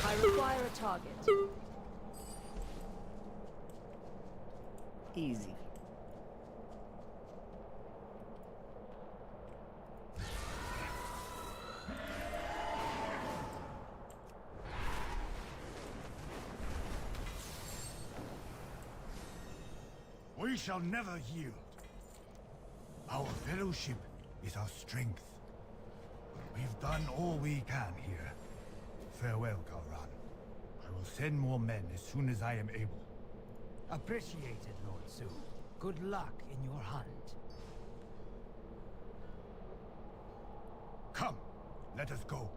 I require a target. Easy. We shall never yield. Our fellowship is our strength. We've done all we can here. Farewell, Galran. I will send more men as soon as I am able. Appreciated, Lord Su. Good luck in your hunt. Come, let us go.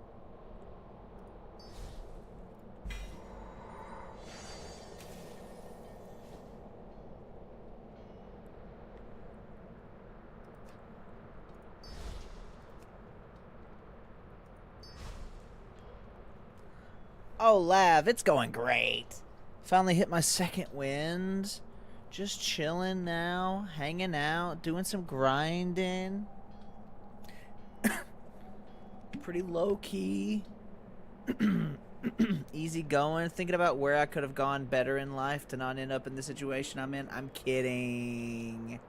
Oh, Lav, it's going great. Finally hit my second wind. Just chilling now, hanging out, doing some grinding. Pretty low key. Easy going. Thinking about where I could have gone better in life to not end up in the situation I'm in. I'm kidding.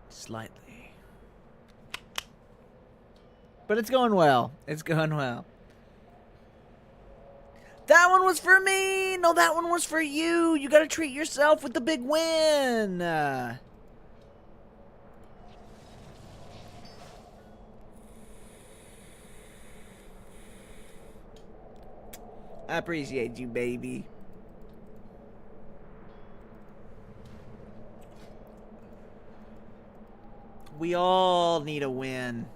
Slightly. But it's going well. It's going well. That one was for me! No, that one was for you! You gotta treat yourself with the big win! I appreciate you, baby. We all need a win.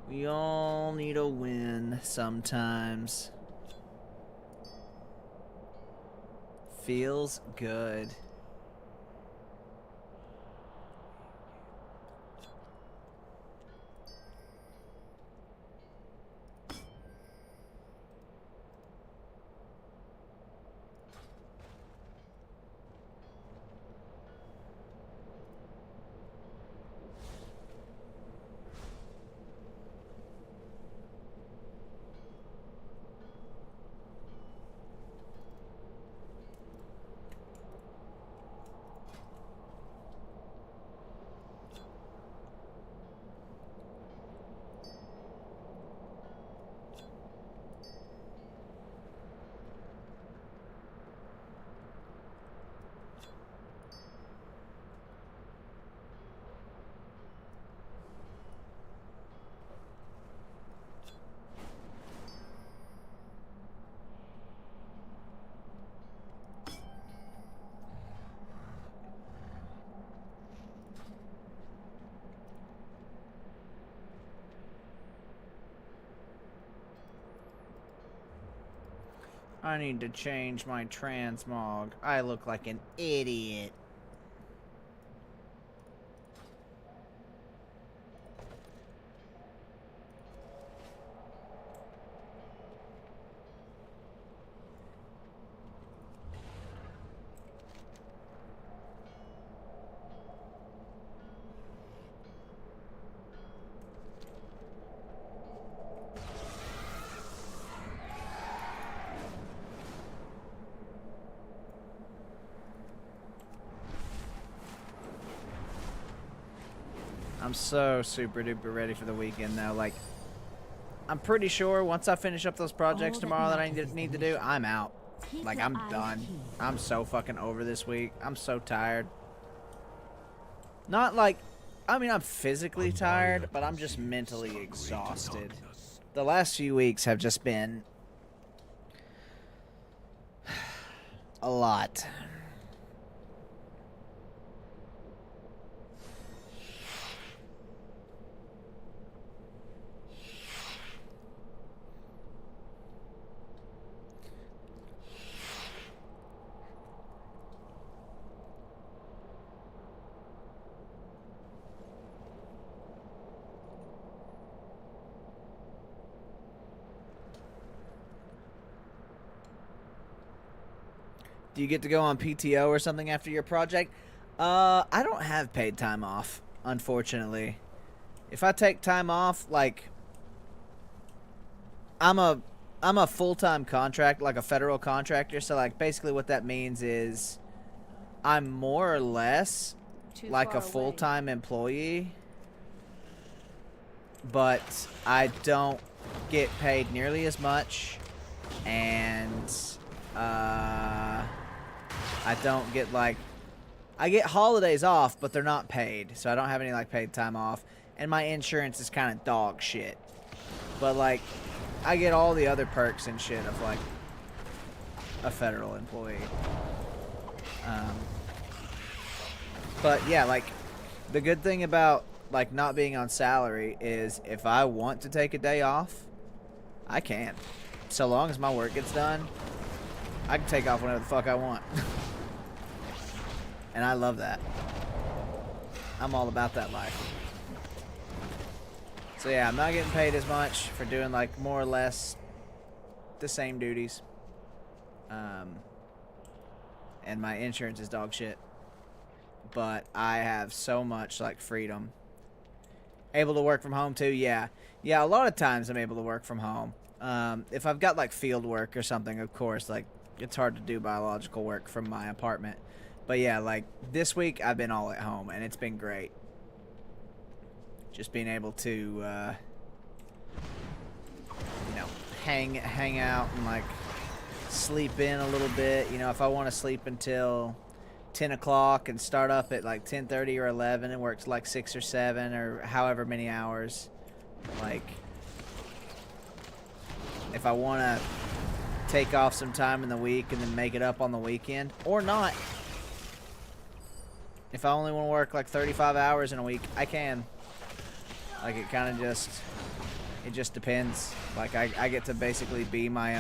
We all need a win sometimes. Feels good. I need to change my transmog. I look like an idiot. I'm so super duper ready for the weekend now. Like, I'm pretty sure once I finish up those projects tomorrow that I need to do, I'm out. Like, I'm done. I'm so fucking over this week. I'm so tired. Not like, I mean, I'm physically tired, but I'm just mentally exhausted. The last few weeks have just been a lot. Do you get to go on PTO or something after your project? I don't have paid time off, unfortunately. If I take time off, like, I'm a full-time contract, like a federal contractor, so like basically what that means is I'm more or less like a full-time employee, but I don't get paid nearly as much, and I don't get, like, I get holidays off, but they're not paid, so I don't have any, like, paid time off, and my insurance is kind of dog shit, but, like, I get all the other perks and shit of, like, a federal employee. But, yeah, like, the good thing about, like, not being on salary is if I want to take a day off, I can. So long as my work gets done, I can take off whenever the fuck I want. And I love that. I'm all about that life. So yeah, I'm not getting paid as much for doing, like, more or less the same duties. And my insurance is dog shit. But I have so much, like, freedom. Able to work from home too, yeah. Yeah, a lot of times I'm able to work from home. If I've got, like, field work or something, of course, like, it's hard to do biological work from my apartment. But yeah, like, this week I've been all at home, and it's been great. Just being able to, you know, hang out and, like, sleep in a little bit. You know, if I want to sleep until 10 o'clock and start up at, like, 10:30 or 11 and work till, like, 6 or 7 or however many hours. Like, if I want to take off some time in the week and then make it up on the weekend, or not. If I only want to work like 35 hours in a week, I can. Like, it kind of just, it just depends. Like, I get to basically be my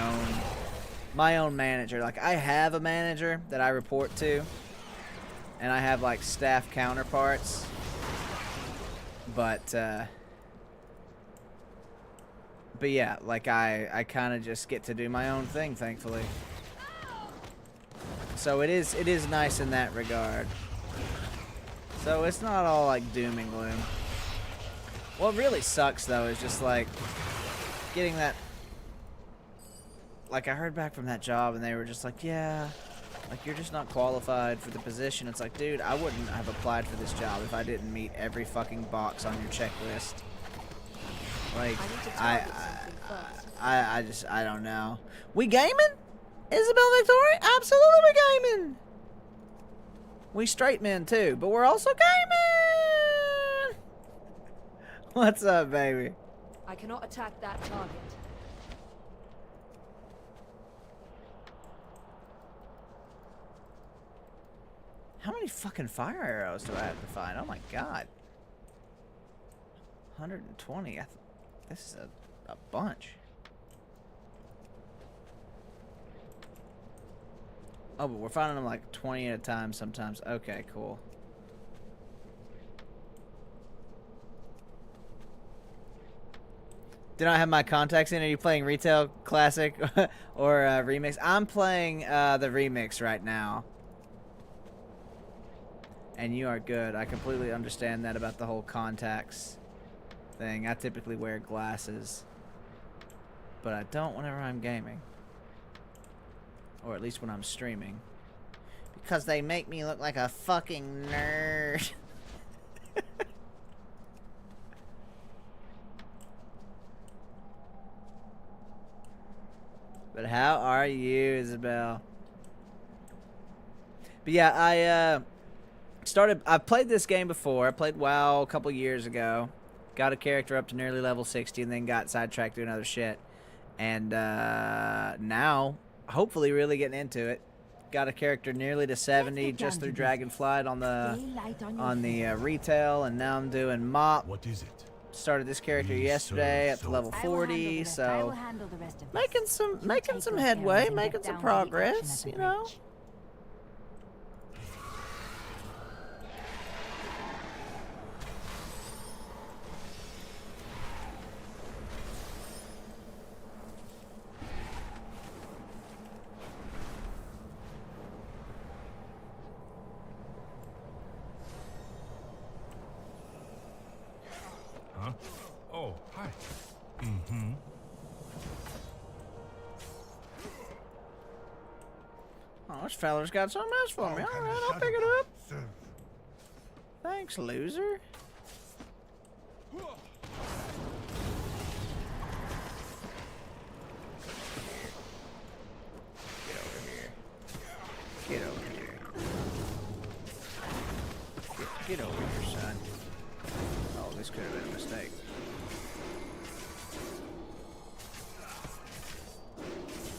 own manager. Like, I have a manager that I report to, and I have, like, staff counterparts, but yeah, like, I kind of just get to do my own thing, thankfully. So it is nice in that regard. So it's not all, like, doom and gloom. What really sucks, though, is just, like, getting that... Like, I heard back from that job, and they were just like, yeah, like, you're just not qualified for the position. It's like, dude, I wouldn't have applied for this job if I didn't meet every fucking box on your checklist. Like, I don't know. We gaming? Isabel Victoria? Absolutely we gaming! We straight men too, but we're also gaming! What's up, baby? I cannot attack that target. How many fucking fire arrows do I have to find? Oh my god. 120. This is a bunch. Oh, but we're finding them like 20 at a time sometimes. Okay, cool. Did I have my contacts in? Are you playing retail, classic, or remix? I'm playing the remix right now. And you are good. I completely understand that about the whole contacts thing. I typically wear glasses. But I don't whenever I'm gaming. Or at least when I'm streaming. Because they make me look like a fucking nerd. But how are you, Isabel? But yeah, I've played this game before. I played WoW a couple years ago. Got a character up to nearly level 60 and then got sidetracked doing other shit. And now, hopefully really getting into it. Got a character nearly to 70 just through Dragonflight on the retail, and now I'm doing mop. What is it? Started this character yesterday at level 40, so making some headway, making some progress, you know. Huh? Oh, hi. Mm-hmm. Oh, this fella's got something else for me. All right, I'll pick it up. Thanks, loser. Get over here. Get over here, son. Oh, this could have been a mistake.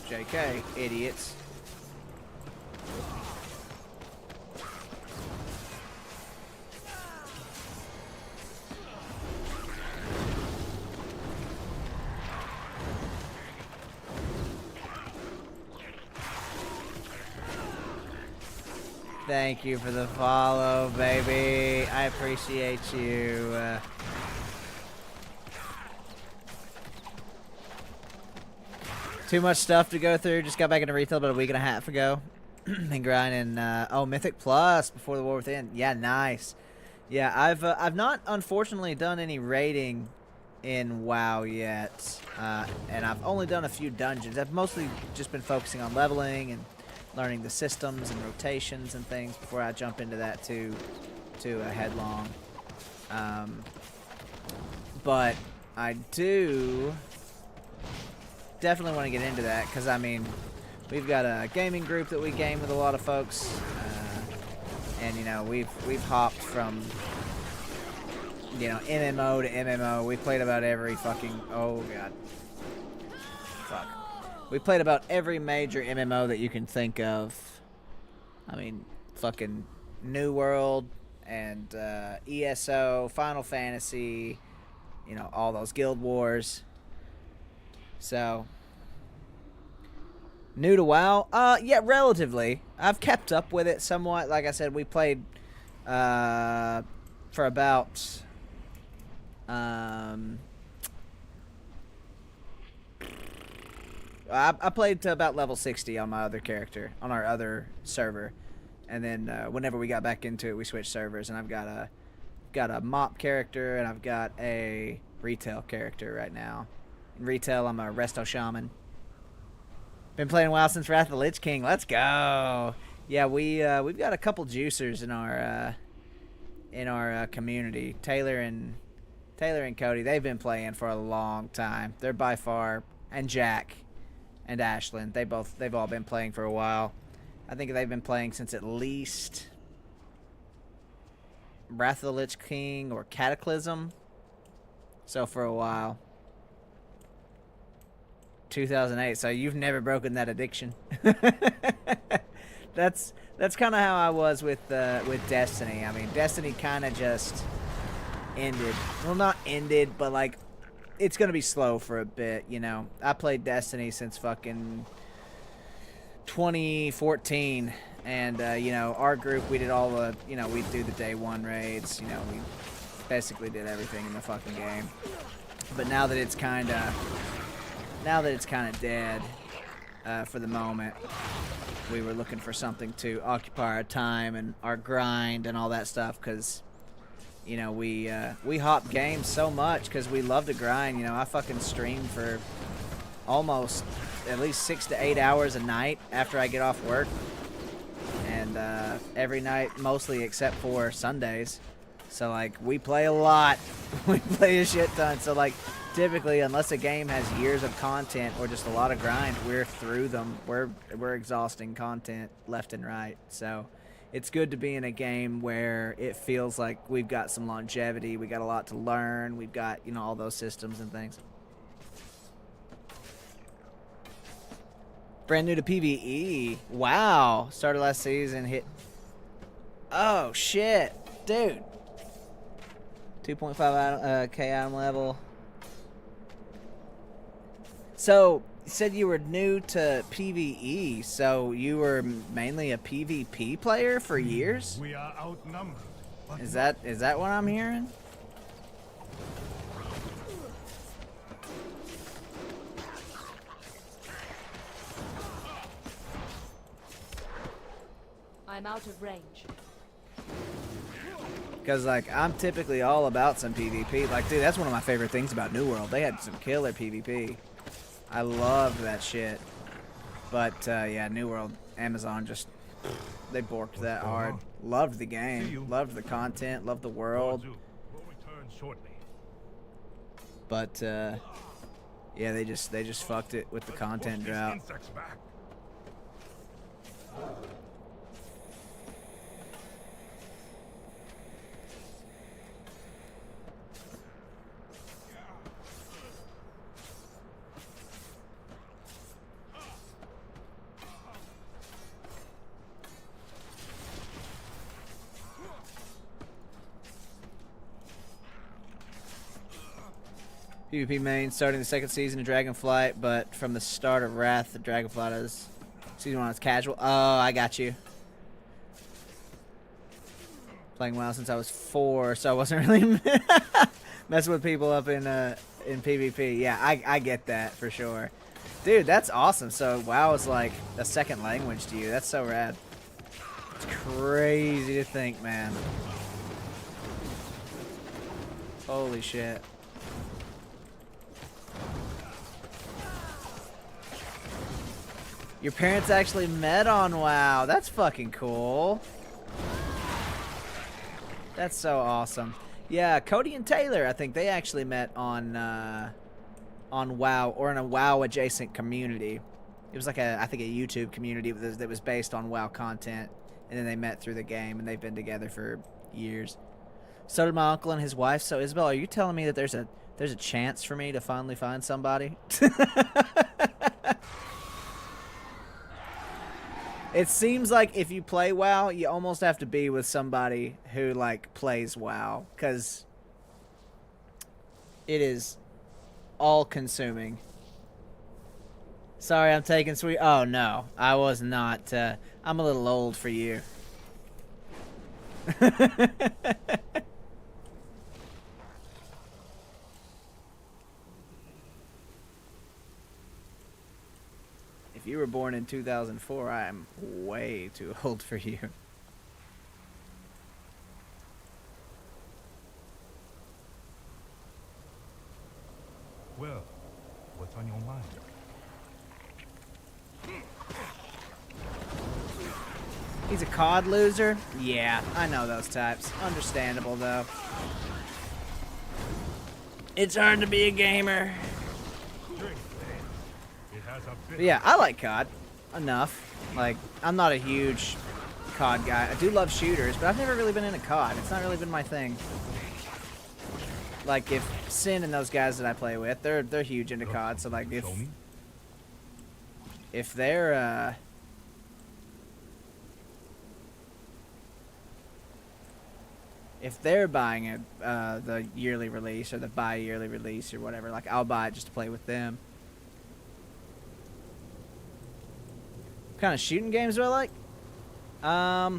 JK, idiots. Thank you for the follow, baby. I appreciate you. Too much stuff to go through. Just got back into retail about a week and a half ago. Been grinding. Oh, Mythic Plus before the War Within. Yeah, nice. Yeah, I've not unfortunately done any raiding in WoW yet, and I've only done a few dungeons. I've mostly just been focusing on leveling and learning the systems and rotations and things before I jump into that too headlong. But I do definitely want to get into that because, I mean, we've got a gaming group that we game with a lot of folks, and you know we've hopped from MMO to MMO. We played about every fucking we played about every major MMO that you can think of. I mean, fucking New World and ESO, Final Fantasy, all those Guild Wars. So, new to WoW? Yeah, relatively. I've kept up with it somewhat. Like I said, we played for about I played to about level 60 on my other character, on our other server. And then whenever we got back into it, we switched servers, and I've got a mop character, and I've got a retail character right now. In retail, I'm a resto shaman. Been playing WoW since Wrath of the Lich King. Let's go. Yeah, we've got a couple juicers in our community. Taylor and Cody, they've been playing for a long time. They're by far, and Jack and Ashlyn, they've all been playing for a while. I think they've been playing since at least Wrath of the Lich King or Cataclysm. So for a while. 2008. So you've never broken that addiction. That's kind of how I was with Destiny. I mean, Destiny kind of just ended. Well, not ended, but like it's gonna be slow for a bit. I played Destiny since fucking 2014, and you know, our group, we did all the, you know, we do the day one raids. You know, we basically did everything in the fucking game. But now that it's kind of dead for the moment, we were looking for something to occupy our time and our grind and all that stuff, because you know, we hop games so much because we love to grind. You know, I fucking stream for almost at least 6 to 8 hours a night after I get off work, and every night, mostly except for Sundays. So like, we play a lot. We play a shit ton. So like, typically, unless a game has years of content or just a lot of grind, we're through them. We're exhausting content left and right. So it's good to be in a game where it feels like we've got some longevity, we got a lot to learn, we've got, you know, all those systems and things. Brand new to PvE. Wow. Started last season, hit... Oh, shit. Dude. 2.5 K item level. So, you said you were new to PvE, so you were mainly a PvP player for years? We are outnumbered. Is that what I'm hearing? I'm out of range. Because, like, I'm typically all about some PvP. Like, dude, that's one of my favorite things about New World. They had some killer PvP. I loved that shit. But, yeah, New World, Amazon just, they borked that hard. Loved the game. Loved the content. Loved the world. But, yeah, they just fucked it with the content drought. PvP main starting the second season of Dragonflight, but from the start of Wrath, the Dragonflight is season 1 is casual. Oh, I got you. Playing WoW since I was 4, so I wasn't really messing with people up in PvP. Yeah, I get that for sure. Dude, that's awesome. So WoW is like a second language to you. That's so rad. It's crazy to think, man. Holy shit. Your parents actually met on WoW. That's fucking cool. That's so awesome. Yeah, Cody and Taylor, I think they actually met on WoW, or in a WoW adjacent community. It was like I think a YouTube community that was based on WoW content, and then they met through the game, and they've been together for years. So did my uncle and his wife. So Isabel, are you telling me that there's a chance for me to finally find somebody? It seems like if you play WoW, you almost have to be with somebody who, like, plays WoW, because it is all-consuming. Sorry, I'm taking sweet... Oh, no. I was not... I'm a little old for you. If you were born in 2004, I am way too old for you. Well, what's on your mind? He's a COD loser? Yeah, I know those types. Understandable, though. It's hard to be a gamer. But yeah, I like COD. Enough. Like, I'm not a huge COD guy. I do love shooters, but I've never really been into COD. It's not really been my thing. Like, if Sin and those guys that I play with, they're huge into COD, so like if they're buying the yearly release or the bi-yearly release or whatever, like, I'll buy it just to play with them. kind of shooting games do I like? I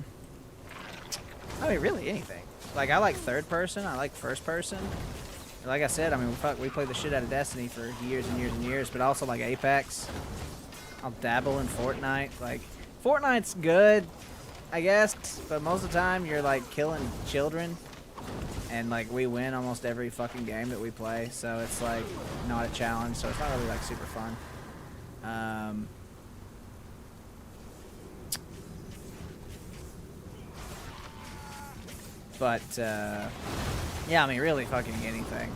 mean, really anything. Like, I like third person. I like first person. Like I said, I mean, we played the shit out of Destiny for years and years and years, but I also like Apex. I'll dabble in Fortnite. Like, Fortnite's good, I guess, but most of the time you're, like, killing children. And, like, we win almost every fucking game that we play, so it's, like, not a challenge, so it's not really, like, super fun. But, yeah, I mean, really fucking anything.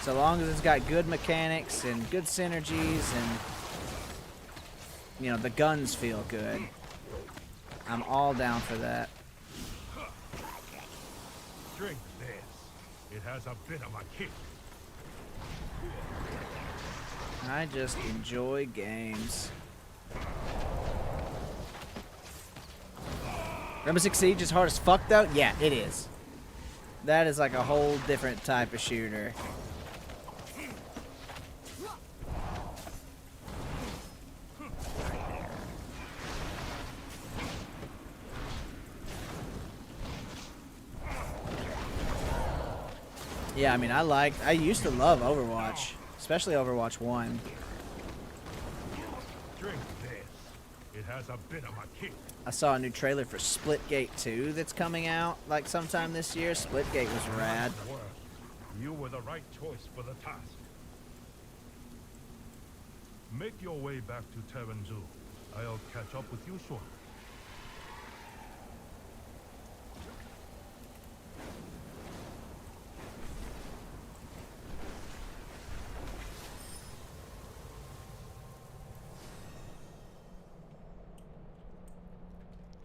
So long as it's got good mechanics and good synergies and, you know, the guns feel good, I'm all down for that. Drink this. It has a bit of a kick. I just enjoy games. Rainbow Six Siege is hard as fuck, though? Yeah, it is. That is like a whole different type of shooter. Yeah, I mean, I used to love Overwatch, especially Overwatch 1. Drink this. It has a bit of a kick. I saw a new trailer for Splitgate 2 that's coming out, like, sometime this year. Splitgate was rad. You were the right choice for the task. Make your way back to Terran Zoo. I'll catch up with you shortly.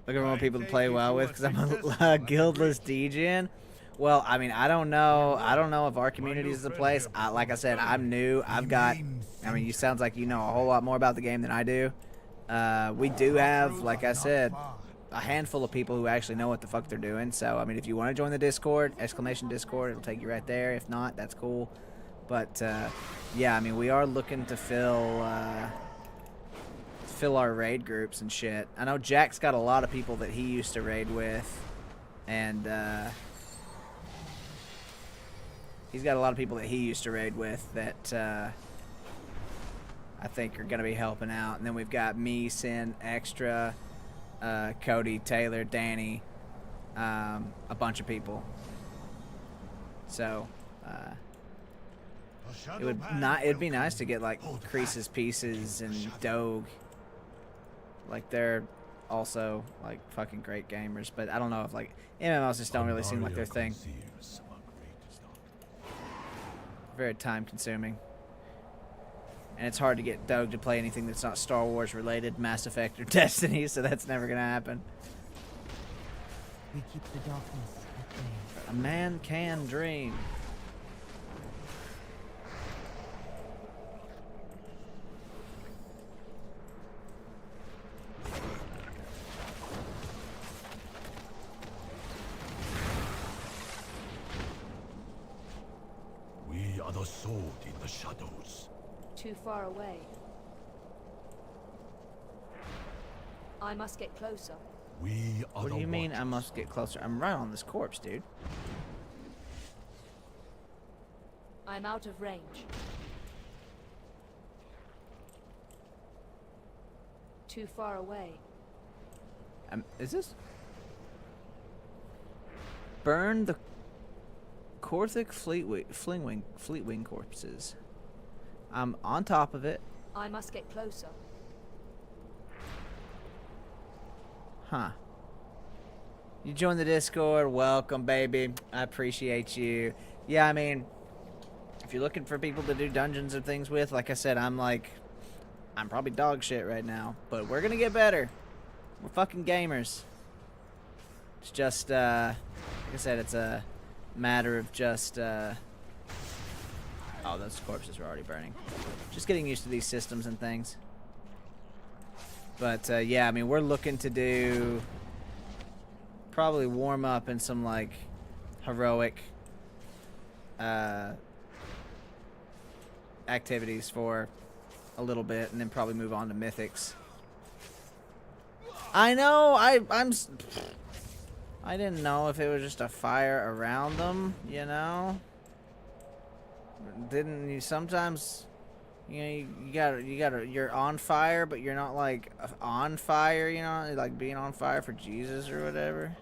Looking for more people to play WoW with because I'm a guildless degen. Well, I mean, I don't know. I don't know if our community is the place. Like I said, I'm new. I mean, you sounds like you know a whole lot more about the game than I do. We do have, like I said, a handful of people who actually know what the fuck they're doing. So, I mean, if you want to join the Discord, !Discord, it'll take you right there. If not, that's cool. But, yeah, I mean, we are looking to fill our raid groups and shit. I know Jack's got a lot of people that he used to raid with, and he's got a lot of people that he used to raid with that I think are gonna be helping out. And then we've got me, Sin, Extra, Cody, Taylor, Danny, a bunch of people. So it'd be nice to get like Creases Pieces and Dogue. Like, they're also like fucking great gamers, but I don't know if like MMOs just don't really seem like their thing. Very time consuming. And it's hard to get Doug to play anything that's not Star Wars related, Mass Effect or Destiny, so that's never gonna happen. We keep the darkness at bay. A man can dream. We are the sword in the shadows. Too far away. I must get closer. We are What the do you mean I watchers. must get closer? I'm right on this corpse, dude. I'm out of range. Too far away. Is this? Burn the Korthic Fleetwing corpses. I'm on top of it. I must get closer. Huh. You joined the Discord. Welcome, baby. I appreciate you. Yeah, I mean, if you're looking for people to do dungeons and things with, like I said, I'm probably dog shit right now. But we're gonna get better. We're fucking gamers. It's just, like I said, it's a matter of just, oh, those corpses are already burning. Just getting used to these systems and things. But, yeah, I mean, we're looking to do probably warm up in some, like, heroic activities for a little bit and then probably move on to mythics. I know, I didn't know if it was just a fire around them, you know? Didn't you sometimes, you know, you're on fire, but you're not like on fire, you know, like being on fire for Jesus or whatever.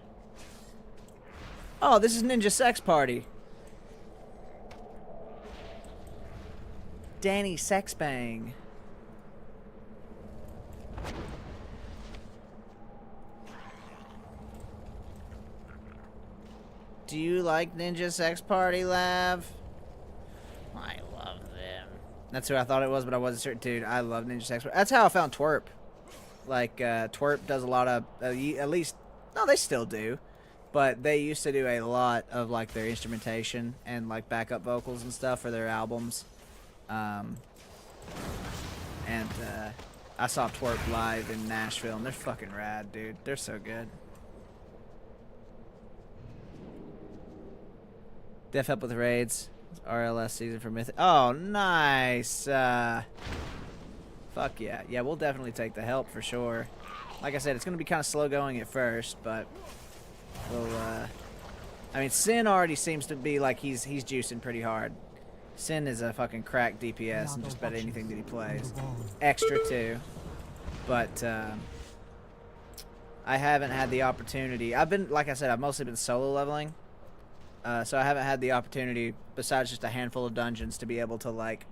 Oh, this is Ninja Sex Party. Danny Sexbang. Do you like Ninja Sex Party, Lav? I love them. That's who I thought it was, but I wasn't certain. Dude, I love Ninja Sex Party. That's how I found Twerp. Like, Twerp does a lot of, at least, no, they still do. But they used to do a lot of, like, their instrumentation and, like, backup vocals and stuff for their albums. I saw Twerp live in Nashville, and they're fucking rad, dude. They're so good. Def help with raids. RLS season for Mythic. Oh, nice. Fuck yeah. Yeah, we'll definitely take the help for sure. Like I said, it's going to be kind of slow going at first, but we'll, I mean, Sin already seems to be like he's juicing pretty hard. Sin is a fucking crack DPS in just about anything that he plays. Extra too. But, I haven't had the opportunity. I've been, like I said, I've mostly been solo leveling. So I haven't had the opportunity, besides just a handful of dungeons, to be able to, like,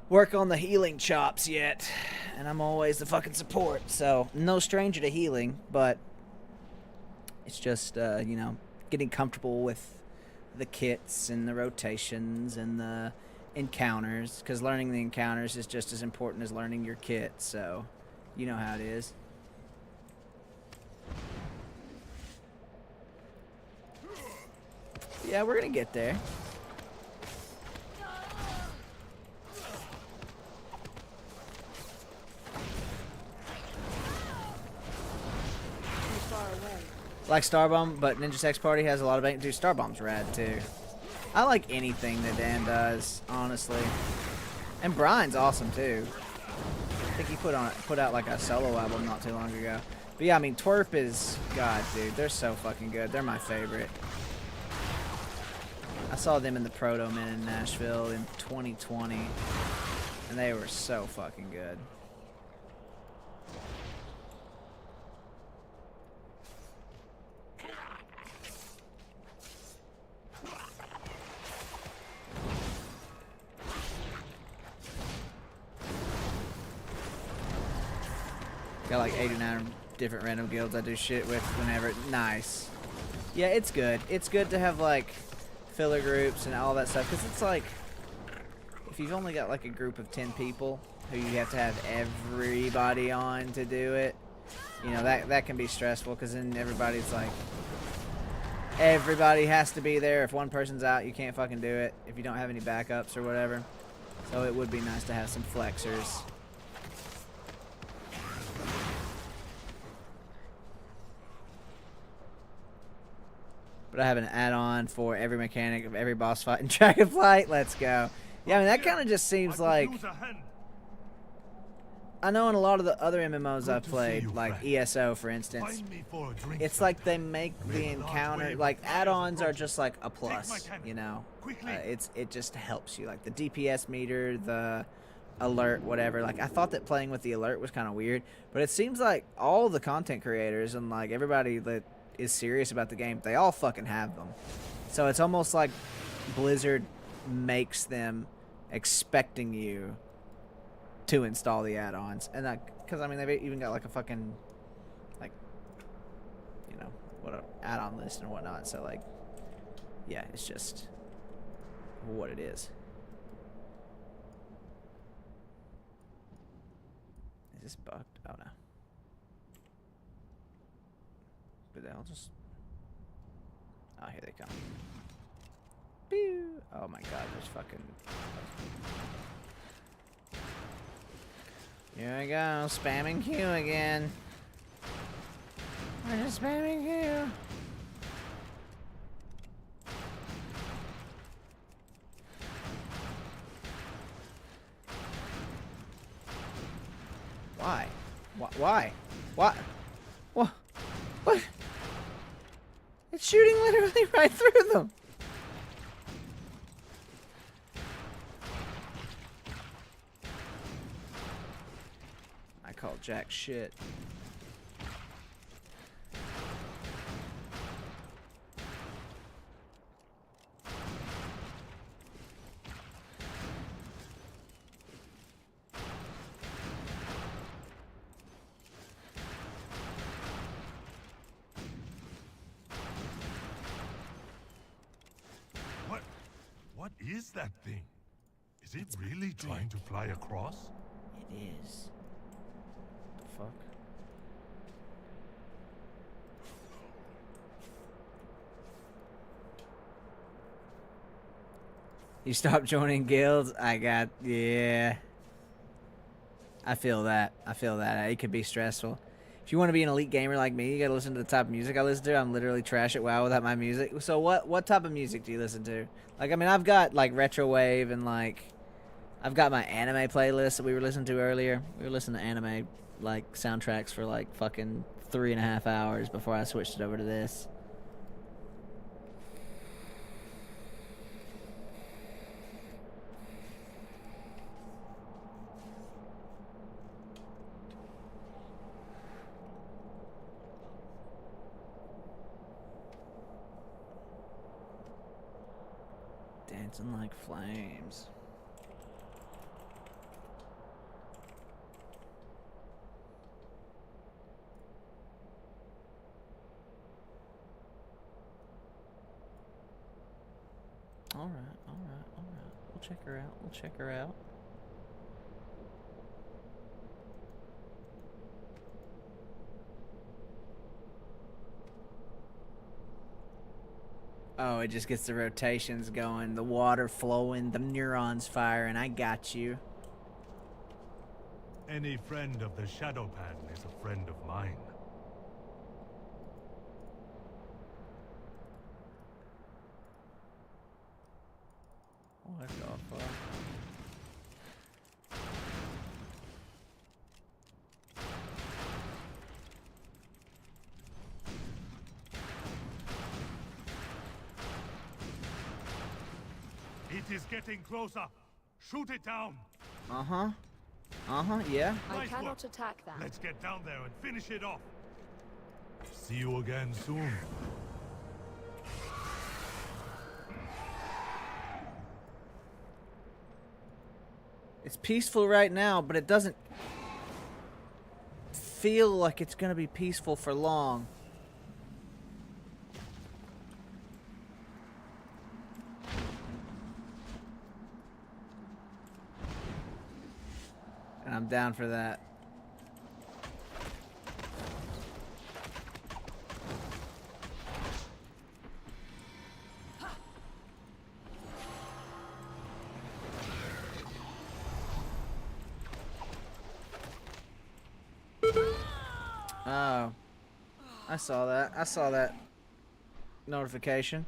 work on the healing chops yet. And I'm always the fucking support, so no stranger to healing, but it's just, you know, getting comfortable with the kits and the rotations and the encounters, because learning the encounters is just as important as learning your kit, so you know how it is. Yeah, we're gonna get there. Like Starbomb, but Ninja Sex Party has a lot of dude, Starbomb's rad too. I like anything that Dan does, honestly. And Brian's awesome too. I think he put out like a solo album not too long ago. But yeah, I mean Twerp is God, dude. They're so fucking good. They're my favorite. I saw them in the Proto Men in Nashville in 2020, and they were so fucking good. Got like 89 different random guilds I do shit with whenever. Nice. Yeah, it's good. It's good to have like filler groups and all that stuff, because it's like, if you've only got like a group of 10 people who you have to have everybody on to do it, you know, that can be stressful, because then everybody's like, everybody has to be there. If one person's out, you can't fucking do it if you don't have any backups or whatever. So it would be nice to have some flexers. But I have an add-on for every mechanic of every boss fight in Dragonflight. Let's go. Yeah, I mean, that kind of just seems like... I know in a lot of the other MMOs I've played, like ESO, for instance, it's like they make the encounter... Like, add-ons are just like a plus, you know? It just helps you. Like, the DPS meter, the alert, whatever. Like, I thought that playing with the alert was kind of weird, but it seems like all the content creators and, like, everybody that is serious about the game, they all fucking have them. So it's almost like Blizzard makes them expecting you to install the add-ons. And that, because I mean, they've even got like a fucking, like, you know, what a add-on list and whatnot. So like, yeah, it's just what it is. Is this bugged? Oh no. I'll just... Oh, here they come. Pew! Oh my god, there's fucking... Here I go, spamming Q again. I'm just spamming Q. Why? Why? What? What? What? It's shooting literally right through them. I call jack shit. What is that thing? Is it really trying to fly across? It is. The fuck? You stopped joining guilds? Yeah. I feel that. It could be stressful. If you want to be an elite gamer like me, you gotta listen to the type of music I listen to. I'm literally trash at WoW without my music. So what type of music do you listen to? Like, I mean, I've got like retro wave and like, I've got my anime playlist that we were listening to earlier. We were listening to anime like soundtracks for like fucking 3.5 hours before I switched it over to this. Dancing like flames. All right. We'll check her out. Oh, it just gets the rotations going, the water flowing, the neurons firing. I got you. Any friend of the Shadow Pan is a friend of mine. What the fuck? It is getting closer. Shoot it down. Yeah. I Nice cannot work. attack that. Let's get down there and finish it off. See you again soon. It's peaceful right now, but it doesn't feel like it's gonna be peaceful for long. And I'm down for that. Oh. I saw that notification.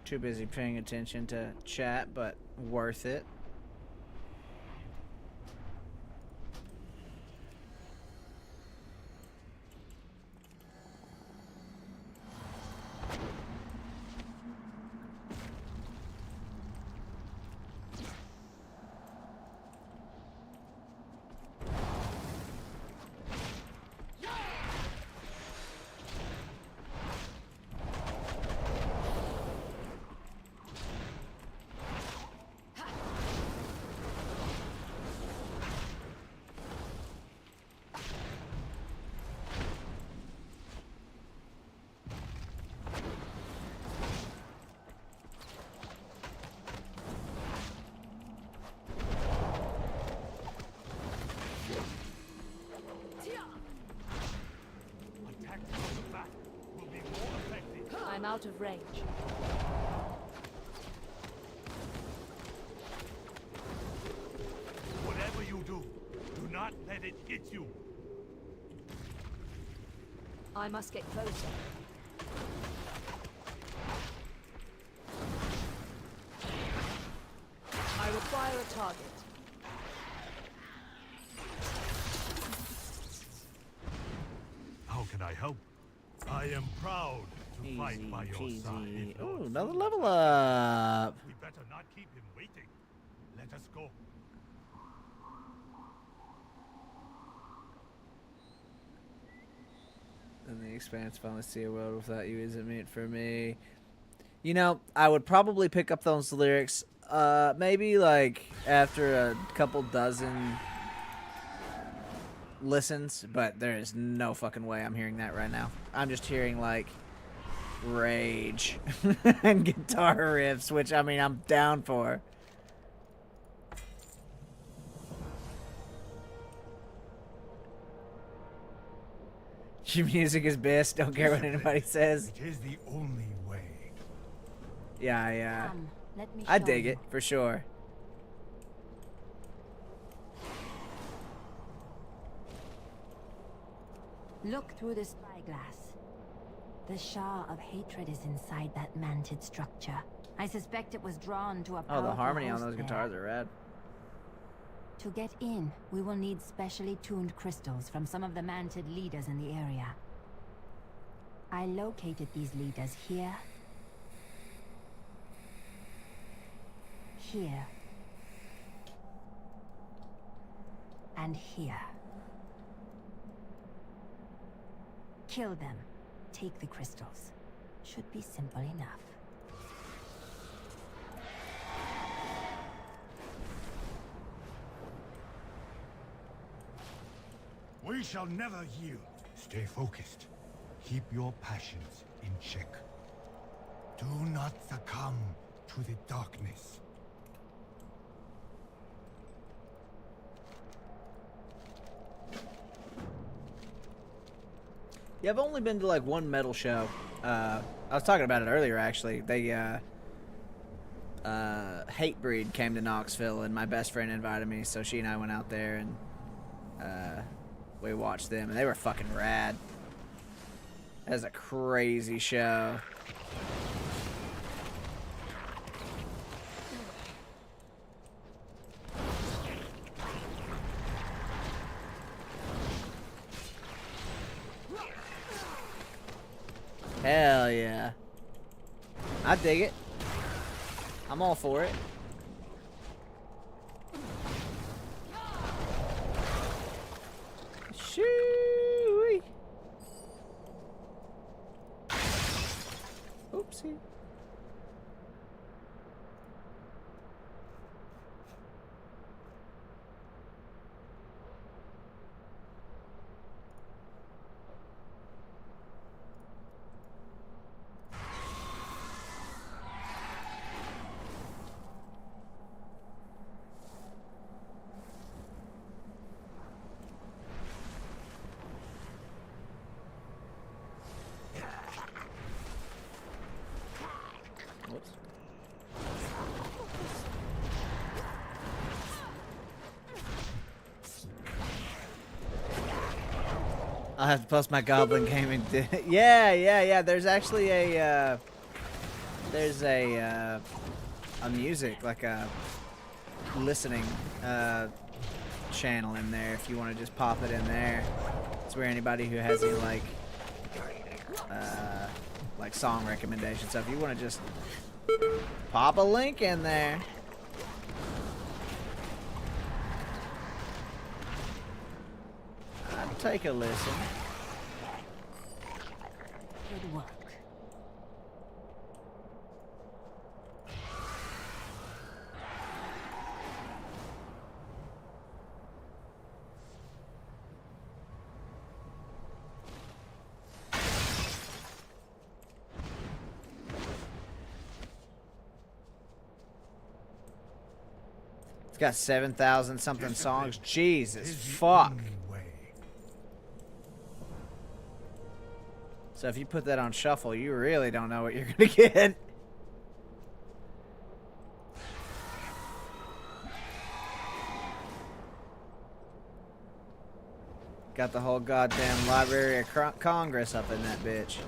Too busy paying attention to chat, but worth it. Attack from the back will be more effective. I'm out of range. Whatever you do, do not let it hit you. I must get closer. Acquire a target. How can I help? I am proud to fight Easy by your peasy. side. Ooh, another level up. We better not keep him waiting. Let us go. And the expanse finally see a world without you isn't meant for me. You know, I would probably pick up those lyrics, maybe like after a couple dozen listens, but there is no fucking way I'm hearing that right now. I'm just hearing like rage and guitar riffs, which I mean I'm down for. Your music is best. Don't care what anybody says. It is the only way. Yeah, Come, let me I show dig you. it for sure. Look through the spyglass. The Shah of Hatred is inside that mantid structure. I suspect it was drawn to a Oh, powerful the harmony on host those there. guitars are rad. To get in, we will need specially tuned crystals from some of the mantid leaders in the area. I located these leaders here, here, and here. Kill them. Take the crystals. Should be simple enough. We shall never yield. Stay focused. Keep your passions in check. Do not succumb to the darkness. Yeah, I've only been to like one metal show. I was talking about it earlier actually. They Hatebreed came to Knoxville and my best friend invited me, so she and I went out there and we watched them and they were fucking rad. That was a crazy show. Hell yeah. I dig it. I'm all for it. Shoo-wee. Oopsie. Whoops. I'll have to post my goblin gaming. Yeah. There's actually a there's a music, like a listening channel in there. If you want to just pop it in there, it's where anybody who has any like song recommendations. So if you want to just pop a link in there. I'd take a listen. Good work. It's got 7,000 something songs. It Jesus is the fuck. only way. So if you put that on shuffle, you really don't know what you're gonna get. Got the whole goddamn Library of Congress up in that bitch.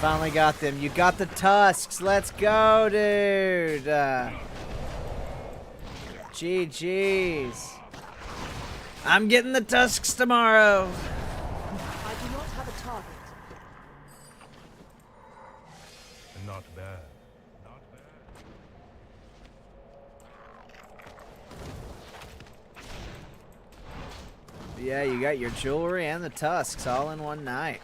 Finally got them. You got the tusks. Let's go, dude. GG's. I'm getting the tusks tomorrow. I do not have a target. Not bad. Not bad. Yeah, you got your jewelry and the tusks all in one night.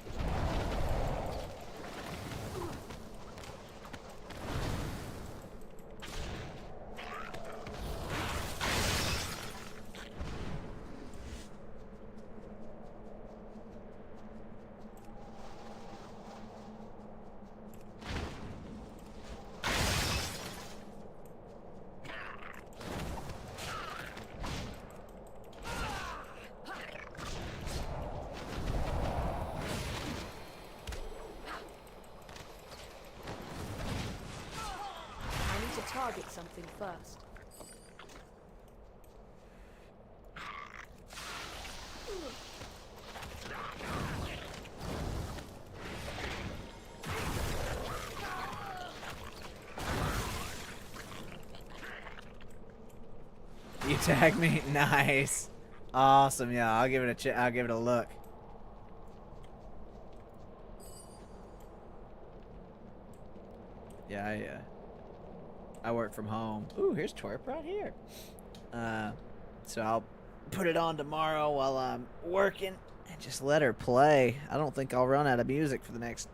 Target something first. You tag me? Nice. Awesome. Yeah, I'll give it a I'll give it a look. Yeah, I work from home. Ooh, here's twerp right here. So I'll put it on tomorrow while I'm working and just let her play. I don't think I'll run out of music for the next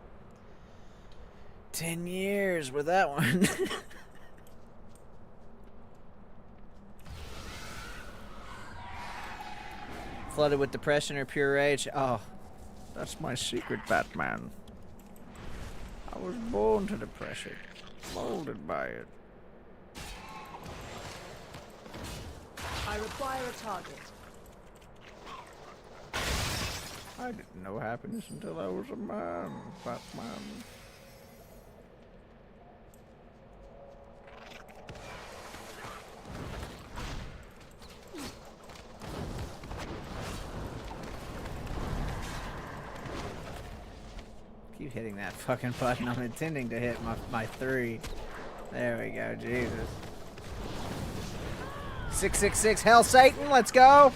10 years with that one. Flooded with depression or pure rage. Oh, that's my secret, Batman. I was born to depression, molded by it. I require a target. I didn't know happiness until I was a man, Batman. Keep hitting that fucking button. I'm intending to hit my 3. There we go, Jesus. 666, Hell Satan, let's go!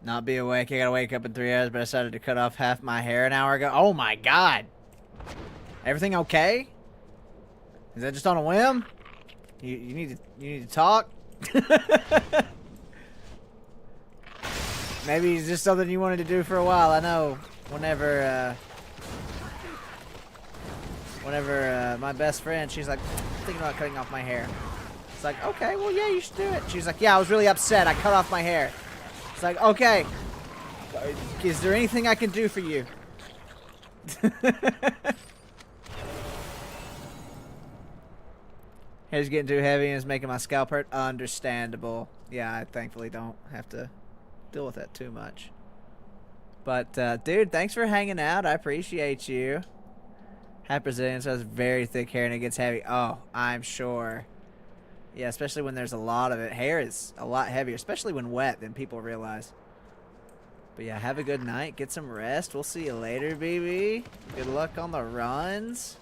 Not be awake. I gotta wake up in 3 hours, but I decided to cut off half my hair an hour ago. Oh my god! Everything okay? Is that just on a whim? You need to talk? Maybe it's just something you wanted to do for a while. I know whenever my best friend, she's like, I'm thinking about cutting off my hair. It's like, okay, well yeah, you should do it. She's like, yeah, I was really upset. I cut off my hair. It's like, okay, is there anything I can do for you? Hair's getting too heavy and it's making my scalp hurt. Understandable. Yeah, I thankfully don't have to deal with that too much. But, dude, thanks for hanging out. I appreciate you. Half Brazilian, so has very thick hair and it gets heavy. Oh, I'm sure. Yeah, especially when there's a lot of it. Hair is a lot heavier, especially when wet, than people realize. But yeah, have a good night. Get some rest. We'll see you later, baby. Good luck on the runs.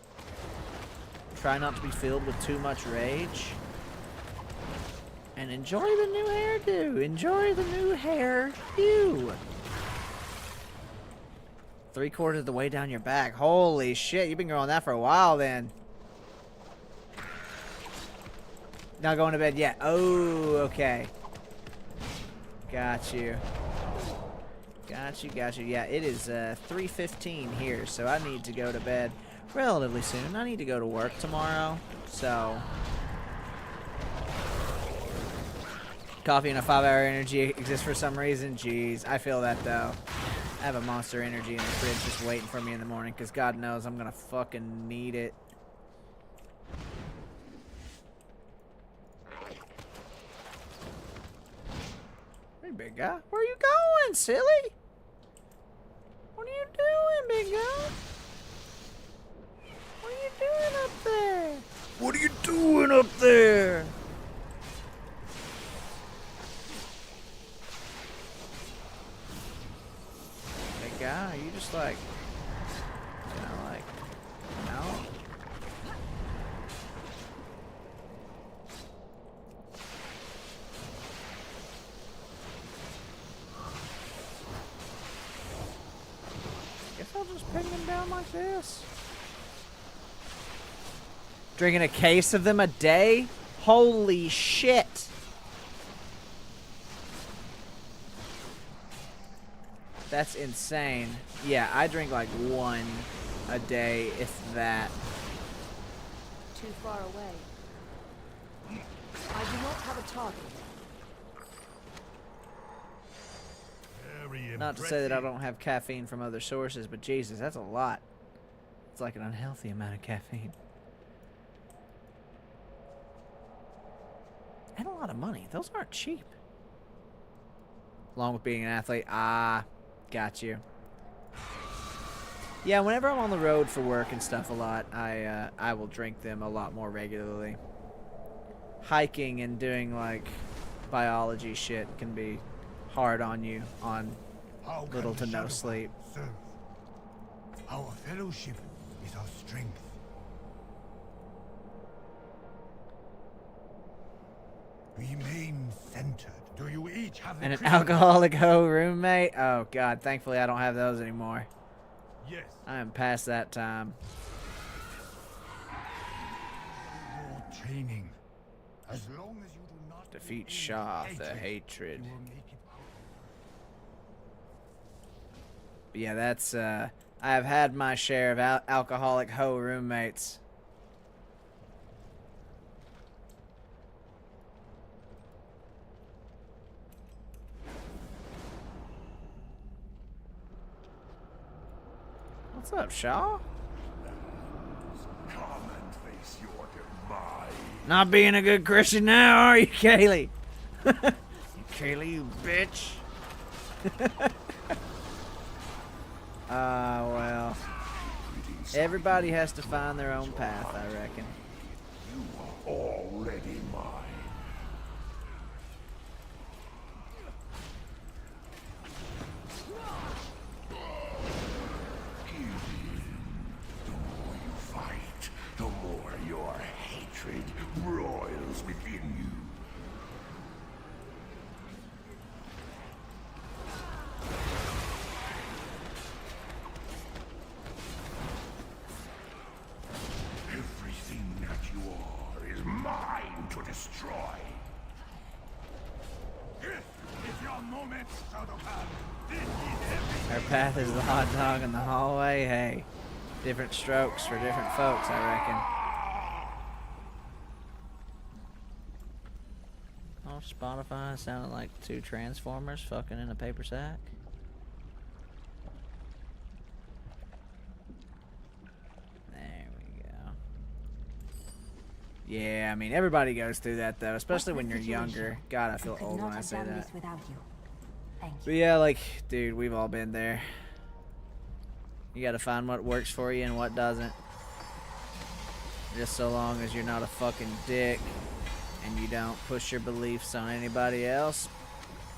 Try not to be filled with too much rage. And enjoy the new hairdo. Enjoy the new hairdo. 3/4 of the way down your back. Holy shit, you've been growing that for a while then. Not going to bed yet. Oh, okay. Got you. Got you, got you. Yeah, it is 3:15 here, so I need to go to bed relatively soon. I need to go to work tomorrow, so... Coffee and a 5-hour energy exists for some reason. Jeez, I feel that, though. I have a Monster Energy in the fridge just waiting for me in the morning, because God knows I'm going to fucking need it. big guy? Where are you going, silly? What are you doing, big guy? What are you doing up there? What are you doing up there? Big guy, are you just like, no? Guess I'll just ping them down like this. Drinking a case of them a day? Holy shit. That's insane. Yeah, I drink like one a day, if that. Too far away. I do not have a target. Very Not to say that I impressive. don't have caffeine from other sources, but Jesus, that's a lot. It's like an unhealthy amount of caffeine. And a lot of money. Those aren't cheap. Along with being an athlete. Ah, got you. Yeah, whenever I'm on the road for work and stuff a lot, I will drink them a lot more regularly. Hiking and doing like biology shit can be hard on you on How can little to the no Shadowfire sleep. serve? Our fellowship is our strength. Remain centered. Do you each have the And an crystal? alcoholic hoe roommate? Oh god, thankfully I don't have those anymore. Yes. I am past that time. Your training. As long as you do not Defeat give in to Shah, the hatred. you will make it out. But yeah, that's I have had my share of alcoholic hoe roommates. What's up, Shaw? Come and face your demise. Not being a good Christian now, are you, Kaylee? Kaylee, you bitch. Well. Everybody has to find their own path, I reckon. You are already mine. The more you fight, the more your hatred roils within you. Everything that you are is mine to destroy. This is your moment, Shadowfire. This is everything. Our path is the hot dog in the hallway. Hey, different strokes for different folks, I reckon. Oh, Spotify sounded like two Transformers fucking in a paper sack. There we go. Yeah, I mean, everybody goes through that, though, especially when you're younger. God, I feel could old not when I have say done that. this without you. Thank you. But yeah, like, dude, we've all been there. You gotta find what works for you and what doesn't. Just so long as you're not a fucking dick and you don't push your beliefs on anybody else.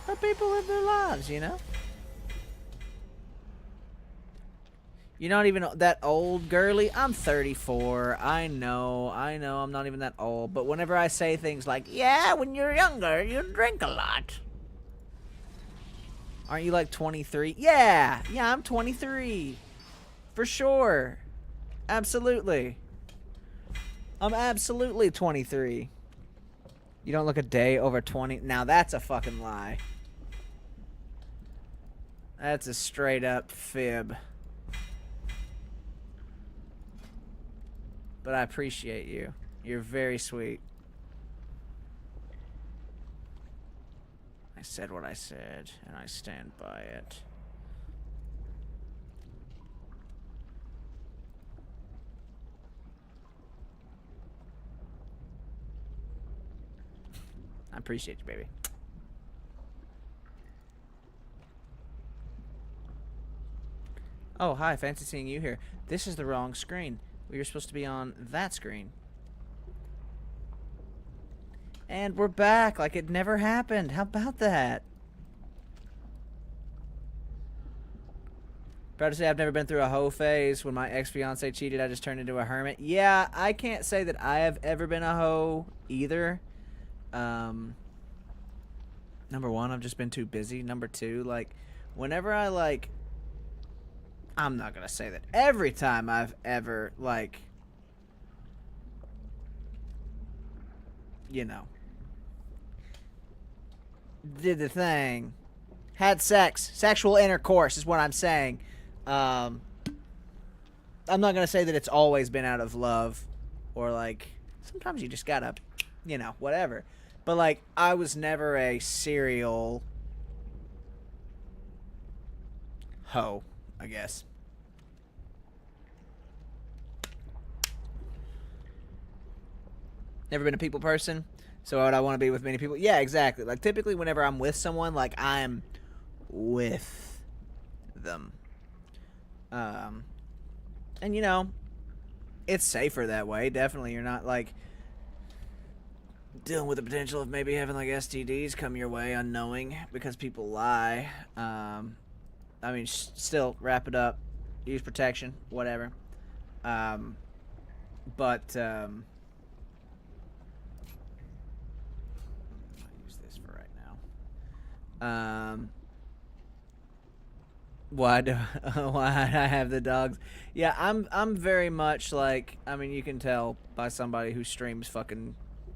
Let people live their lives, you know? You're not even that old, girly. I'm 34. I know I'm not even that old. But whenever I say things like, yeah, when you're younger, you drink a lot. Aren't you like 23? Yeah, I'm 23. For sure. Absolutely. I'm absolutely 23. You don't look a day over 20. Now that's a fucking lie. That's a straight up fib. But I appreciate you. You're very sweet. I said what I said, and I stand by it. I appreciate you, baby. Oh, hi, fancy seeing you here. This is the wrong screen. We were supposed to be on that screen. And we're back like it never happened. How about that? Proud to say I've never been through a hoe phase. When my ex-fiance cheated, I just turned into a hermit. Yeah, I can't say that I have ever been a hoe either. Number one, I've just been too busy. Number two, like, whenever I, like... I'm not gonna say that every time I've ever, like... You know... did the thing. Had sex. Sexual intercourse is what I'm saying. I'm not gonna say that it's always been out of love. Or, like... sometimes you just gotta... you know, whatever. But, like, I was never a serial hoe, I guess. Never been a people person, so would I want to be with many people? Yeah, exactly. Like, typically, whenever I'm with someone, like, I'm with them. And, you know, it's safer that way. Definitely, you're not, like... dealing with the potential of maybe having like STDs come your way unknowing because people lie. I mean, still wrap it up, use protection, whatever. But I'll use this for right now. Why I have the dogs? Yeah, I'm very much like, I mean, you can tell by somebody who streams fucking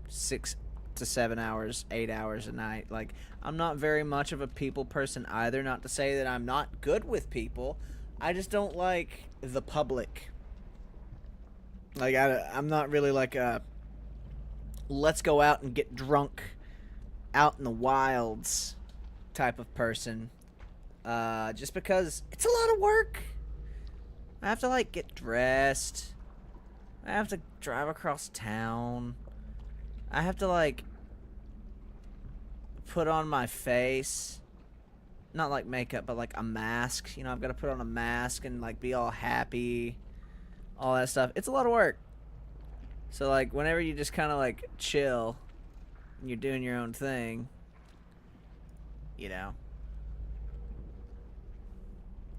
6 to 7 hours, 8 hours a night. Like, I'm not very much of a people person either. Not to say that I'm not good with people. I just don't like the public. Like, I'm not really like a let's go out and get drunk out in the wilds type of person. Just because it's a lot of work. I have to, like, get dressed. I have to drive across town. I have to, like, put on my face. Not, like, makeup, but, like, a mask. You know, I've got to put on a mask and, like, be all happy. All that stuff. It's a lot of work. So, like, whenever you just kind of, like, chill and you're doing your own thing, you know,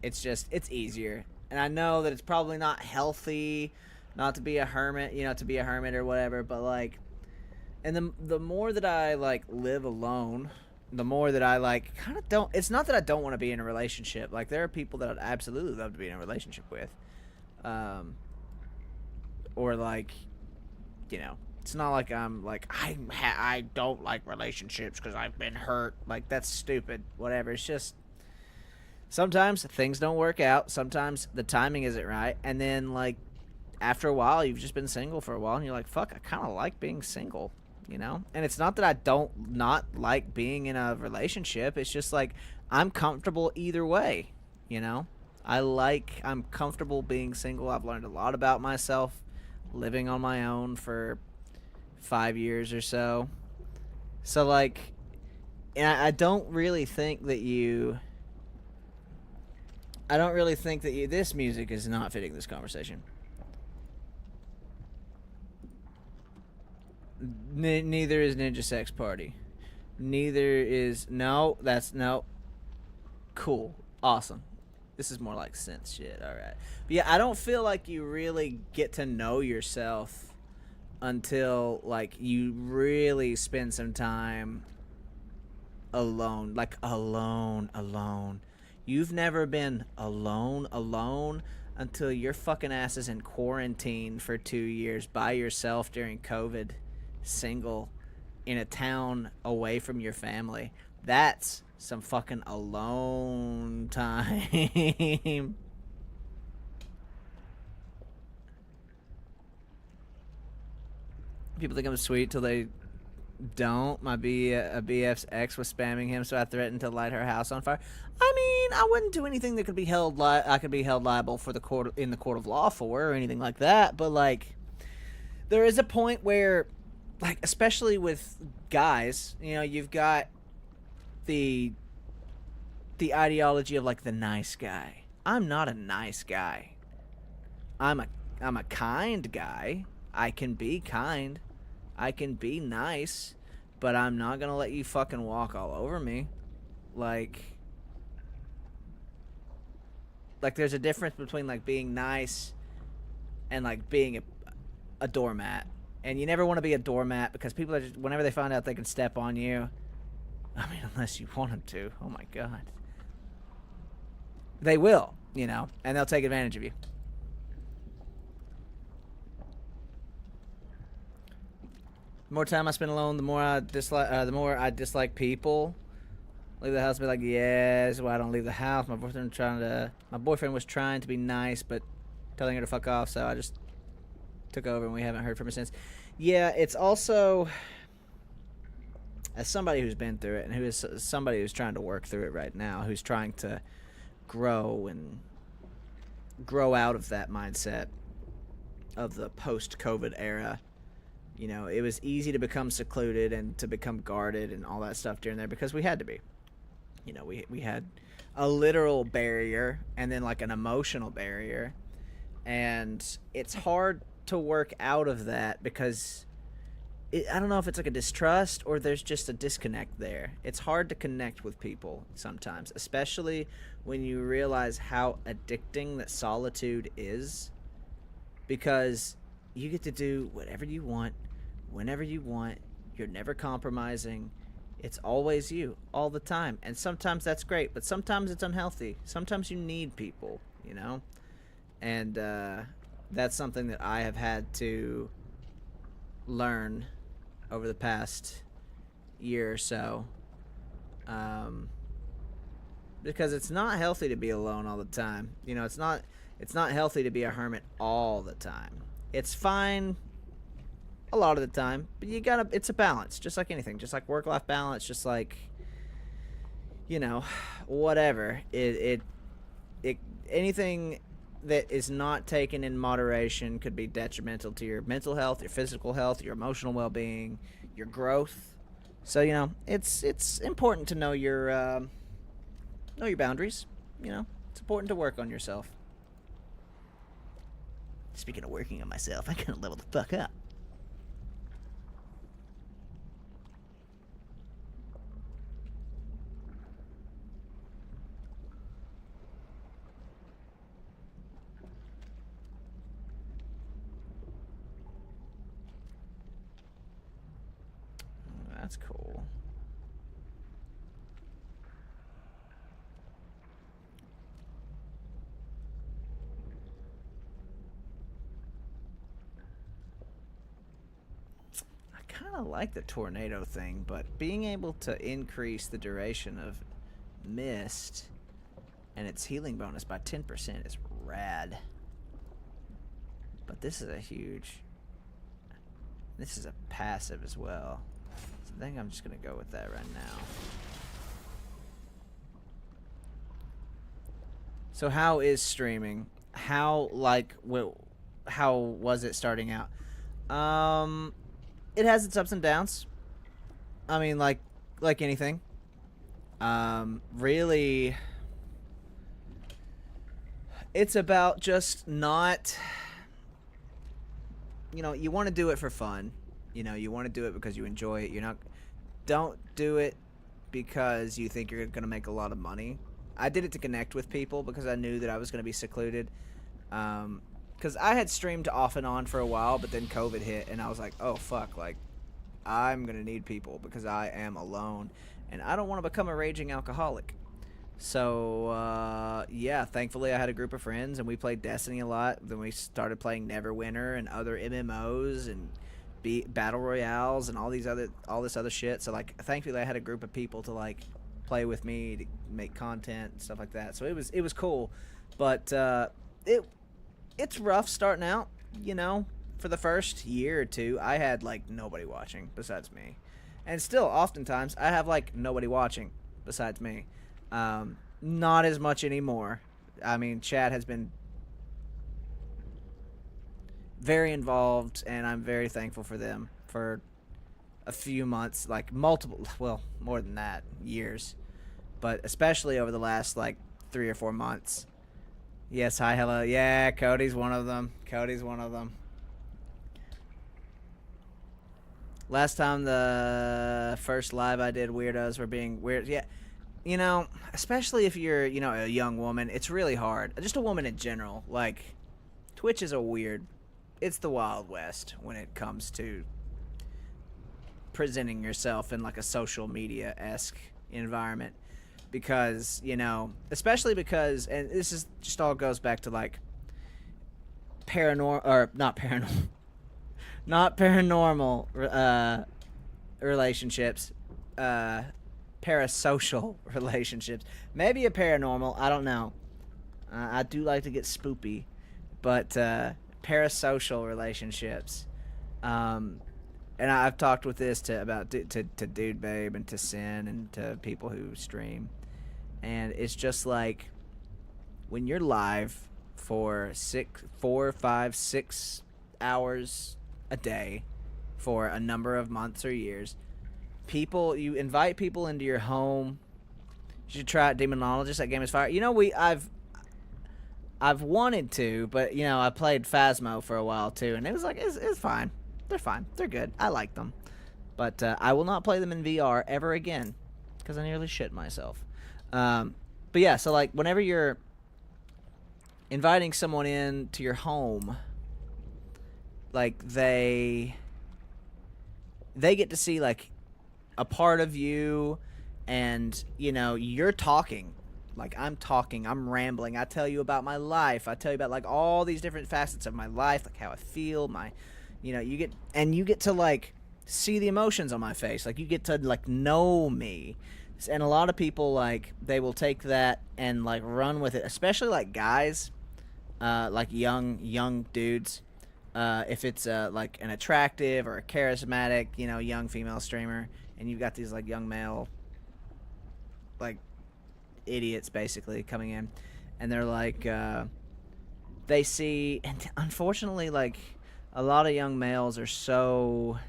it's easier. And I know that it's probably not healthy not to be a hermit, you know, to be a hermit or whatever, but, like, and the more that I, like, live alone, the more that I, like, kind of don't... It's not that I don't want to be in a relationship. Like, there are people that I'd absolutely love to be in a relationship with. Or, like, you know, it's not like I'm, like, I don't like relationships because I've been hurt. Like, that's stupid. Whatever. It's just... Sometimes things don't work out. Sometimes the timing isn't right. And then, like, after a while, you've just been single for a while, and you're like, fuck, I kind of like being single. You know? And it's not that I don't not like being in a relationship. It's just like I'm comfortable either way. You know? I'm comfortable being single. I've learned a lot about myself living on my own for 5 years or so. So, like, and I don't really think that this music is not fitting this conversation. Neither is Ninja Sex Party. Neither is... No. Cool. Awesome. This is more like synth shit. Alright. But yeah, I don't feel like you really get to know yourself until, like, you really spend some time alone. Like, alone. You've never been alone until your fucking ass is in quarantine for 2 years by yourself during COVID. Single in a town away from your family. That's some fucking alone time. People think I'm sweet till they don't. My BF's ex was spamming him, so I threatened to light her house on fire. I mean, I wouldn't do anything that could be held I could be held liable for the court of law for or anything like that. But, like, there is a point where, like, especially with guys, you know, you've got the ideology of, like, the nice guy. I'm not a nice guy. I'm a kind guy. I can be kind. I can be nice, but I'm not gonna let you fucking walk all over me. Like there's a difference between like being nice and like being a doormat. And you never want to be a doormat because people are just, whenever they find out they can step on you, I mean, unless you want them to, oh my god, they will, you know, and they'll take advantage of you. The more time I spend alone, the more I dislike people. Leave the house, be like, yeah, this is why I don't leave the house. My boyfriend was trying to be nice, but telling her to fuck off, so I just took over, and we haven't heard from her since. Yeah, it's also, as somebody who's been through it, and who is somebody who's trying to work through it right now, who's trying to grow out of that mindset of the post-COVID era. You know, it was easy to become secluded and to become guarded and all that stuff during there because we had to be. You know, we had a literal barrier and then like an emotional barrier. And it's hard to work out of that because I don't know if it's like a distrust or there's just a disconnect there. It's hard to connect with people sometimes, especially when you realize how addicting that solitude is, because you get to do whatever you want, whenever you want. You're never compromising. It's always you, all the time. And sometimes that's great, but sometimes it's unhealthy. Sometimes you need people, you know? And that's something that I have had to learn over the past year or so. Because it's not healthy to be alone all the time. You know, it's not healthy to be a hermit all the time. It's fine a lot of the time, but it's a balance, just like anything, just like work-life balance, just like, you know, whatever. Anything that is not taken in moderation could be detrimental to your mental health, your physical health, your emotional well-being, your growth. So, you know, it's important to know your boundaries. You know, it's important to work on yourself. Speaking of working on myself, I gotta level the fuck up. That's cool. I kind of like the tornado thing, but being able to increase the duration of mist and its healing bonus by 10% is rad. But this is a passive as well. So I think I'm just going to go with that right now. So how is streaming? How was it starting out? It has its ups and downs. I mean, like anything. Really, it's about just not, you know, you want to do it for fun. You know, you want to do it because you enjoy it. Don't do it because you think you're going to make a lot of money. I did it to connect with people because I knew that I was going to be secluded. Because I had streamed off and on for a while, but then COVID hit, and I was like, oh, fuck, like, I'm going to need people because I am alone, and I don't want to become a raging alcoholic. So, yeah, thankfully I had a group of friends, and we played Destiny a lot. Then we started playing Neverwinter and other MMOs and battle royales and all this other shit. So, like, thankfully I had a group of people to, like, play with me, to make content and stuff like that. So it was cool, but it's rough starting out, you know. For the first year or two, I had like nobody watching besides me, and still oftentimes I have like nobody watching besides me. Not as much anymore. I mean, chat has been very involved, and I'm very thankful for them for a few months, like multiple, well, more than that, years, but especially over the last like 3 or 4 months. Yes, hi, hello. Yeah, Cody's one of them. Cody's one of them. Last time the first live I did, weirdos were being weird. Yeah, you know, especially if you're, you know, a young woman, it's really hard. Just a woman in general. Like, Twitch is a weird... It's the Wild West when it comes to presenting yourself in, like, a social media-esque environment. Because, you know, especially because... And this is just all goes back to, like, paranormal... Or, not paranormal... Not paranormal relationships, parasocial relationships. Maybe a paranormal, I don't know. I do like to get spoopy, but parasocial relationships. And I've talked with this to Dude Babe and to Sin and to people who stream. And it's just like when you're live for 4, 5, 6 hours a day for a number of months or years, you invite people into your home. You should try out Demonologist. That game is fire. You know, I've wanted to, but you know, I played Phasmo for a while too, and it was like it's fine. They're fine. They're good. I like them, but I will not play them in VR ever again because I nearly shit myself. But yeah, so like whenever you're inviting someone in to your home, like they get to see like a part of you, and you know, you're talking. Like I'm talking, I'm rambling. I tell you about my life. I tell you about like all these different facets of my life, like how I feel, you know, you get to like see the emotions on my face. Like you get to like know me. And a lot of people, like, they will take that and like run with it, especially like guys, like young dudes. If it's like an attractive or a charismatic, you know, young female streamer, and you've got these like young male, like, idiots basically coming in, and they're like, they see, and unfortunately, like, a lot of young males are so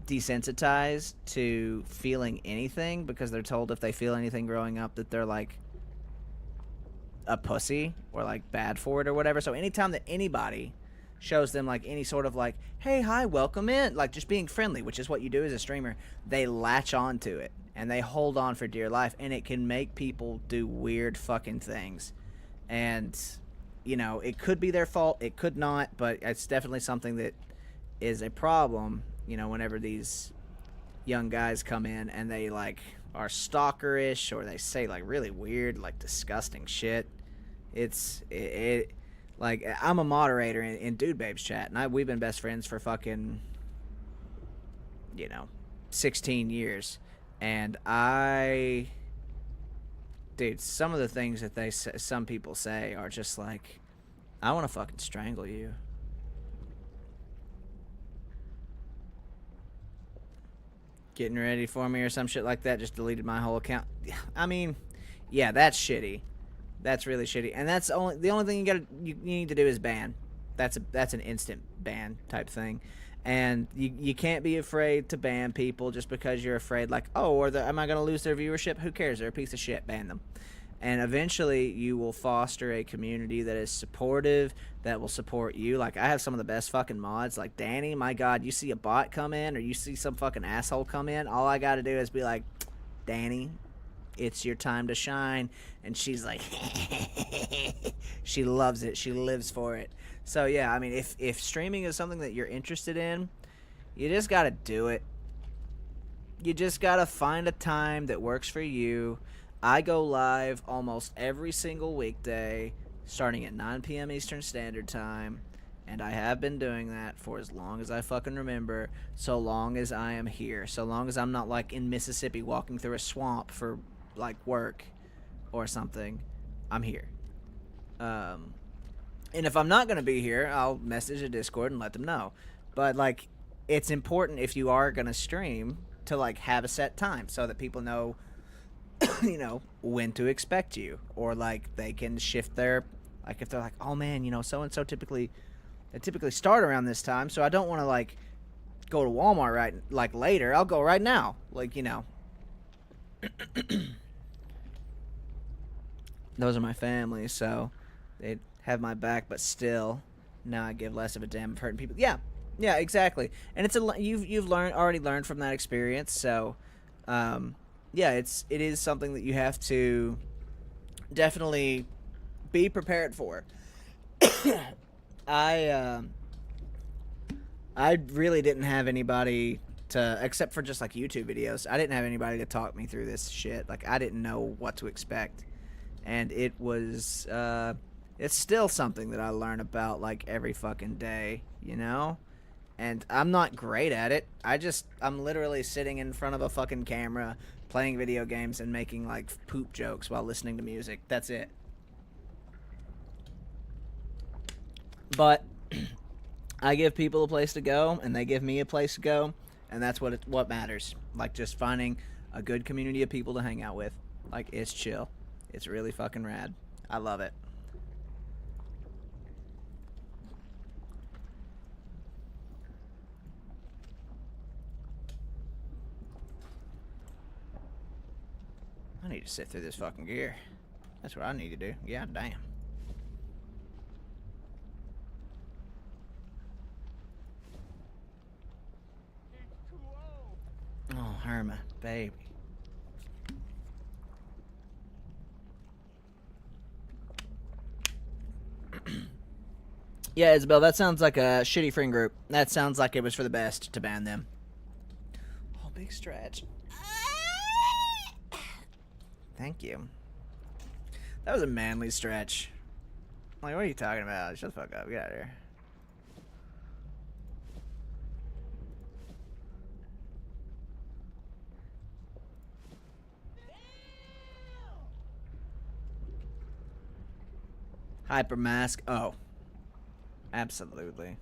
desensitized to feeling anything because they're told if they feel anything growing up that they're like a pussy or like bad for it or whatever. So anytime that anybody shows them like any sort of like, hey, hi, welcome in, like just being friendly, which is what you do as a streamer, they latch on to it and they hold on for dear life, and it can make people do weird fucking things. And you know, it could be their fault, it could not, but it's definitely something that is a problem, you know, whenever these young guys come in and they like are stalkerish or they say like really weird, like disgusting shit. It like, I'm a moderator in Dude Babe's chat, and we've been best friends for fucking, you know, 16 years. And dude, some of the things that some people say are just like, I want to fucking strangle you. Getting ready for me or some shit like that. Just deleted my whole account. I mean, yeah, that's shitty. That's really shitty. And that's the only thing you need to do is ban. That's an instant ban type thing. And you can't be afraid to ban people just because you're afraid, like, oh, am I going to lose their viewership? Who cares? They're a piece of shit. Ban them. And eventually you will foster a community that is supportive, that will support you. Like, I have some of the best fucking mods. Like, Danny, my God, you see a bot come in or you see some fucking asshole come in, all I got to do is be like, Danny, it's your time to shine. And she's like, she loves it. She lives for it. So, yeah, I mean, if streaming is something that you're interested in, you just got to do it. You just got to find a time that works for you. I go live almost every single weekday, starting at 9 p.m. Eastern Standard Time, and I have been doing that for as long as I fucking remember, so long as I am here, so long as I'm not, like, in Mississippi walking through a swamp for, like, work or something. I'm here. And if I'm not going to be here, I'll message a Discord and let them know. But, like, it's important if you are going to stream to, like, have a set time so that people know, you know, when to expect you, or like they can shift their, like, if they're like, oh man, you know, so and so typically start around this time, so I don't want to like go to Walmart right like later. I'll go right now, like, you know. those are my family, so they have my back. But still, now I give less of a damn of hurting people. Yeah, yeah, exactly. And it's you've already learned from that experience. So, yeah, it is something that you have to definitely be prepared for. I really didn't have anybody to, except for just like YouTube videos. I didn't have anybody to talk me through this shit. Like, I didn't know what to expect, and it was it's still something that I learn about like every fucking day, you know. And I'm not great at it. I'm literally sitting in front of a fucking camera, playing video games and making like poop jokes while listening to music. That's it. But I give people a place to go, and they give me a place to go, and that's what matters. Like, just finding a good community of people to hang out with. Like, it's chill. It's really fucking rad. I love it. I need to sit through this fucking gear. That's what I need to do. Yeah, damn. Oh, Herma, baby. Yeah, Isabel, that sounds like a shitty friend group. That sounds like it was for the best to ban them. Oh, big stretch. Thank you. That was a manly stretch. Like, what are you talking about? Shut the fuck up. Get out of here. Hypermask. Oh. Absolutely.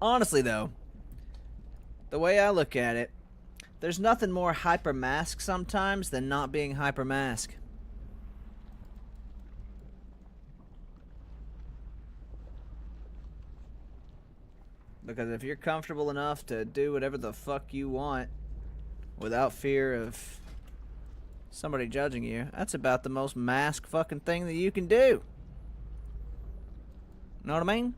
Honestly, though, the way I look at it, there's nothing more hypermask sometimes than not being hypermask. Because if you're comfortable enough to do whatever the fuck you want without fear of somebody judging you, that's about the most mask fucking thing that you can do. Know what I mean?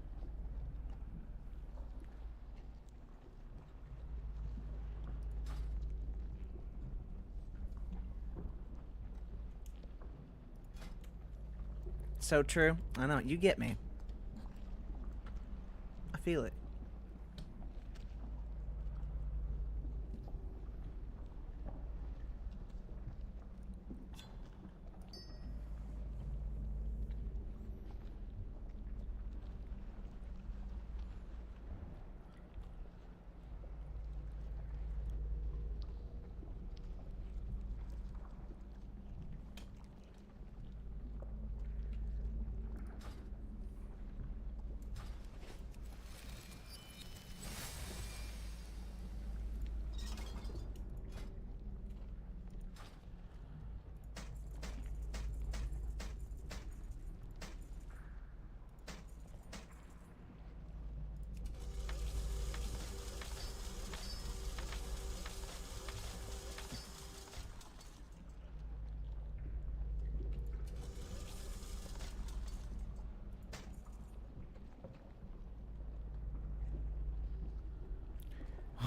So true. I know. You get me. I feel it.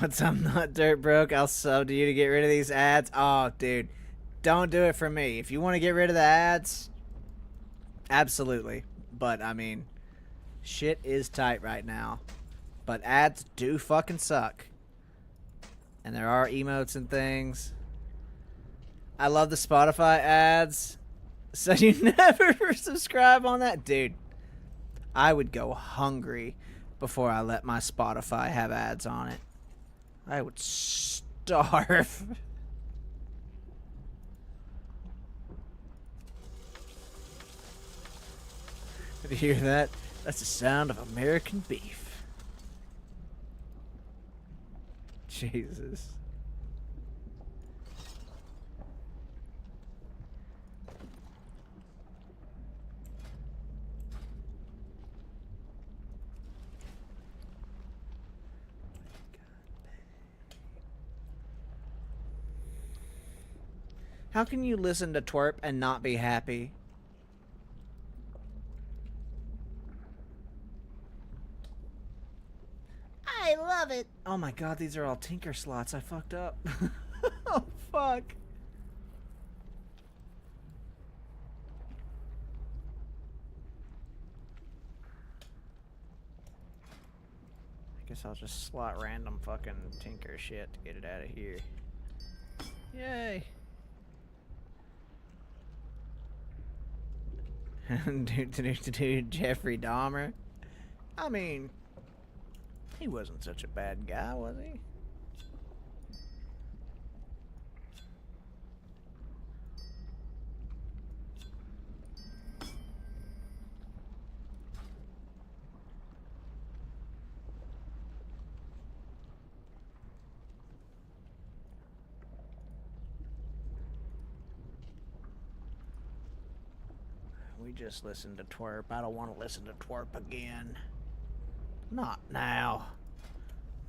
Once I'm not dirt broke, I'll sub to you to get rid of these ads. Oh, dude. Don't do it for me. If you want to get rid of the ads, absolutely. But, I mean, shit is tight right now. But ads do fucking suck. And there are emotes and things. I love the Spotify ads. So you never subscribe on that? Dude, I would go hungry before I let my Spotify have ads on it. I would starve. Did you hear that? That's the sound of American beef. Jesus. How can you listen to twerp and not be happy? I love it. Oh my god, these are all tinker slots. I fucked up. Oh fuck. I guess I'll just slot random fucking tinker shit to get it out of here. Yay. Dude, Jeffrey Dahmer. I mean, he wasn't such a bad guy, was he? We just listened to twerp. I don't want to listen to twerp again. Not now.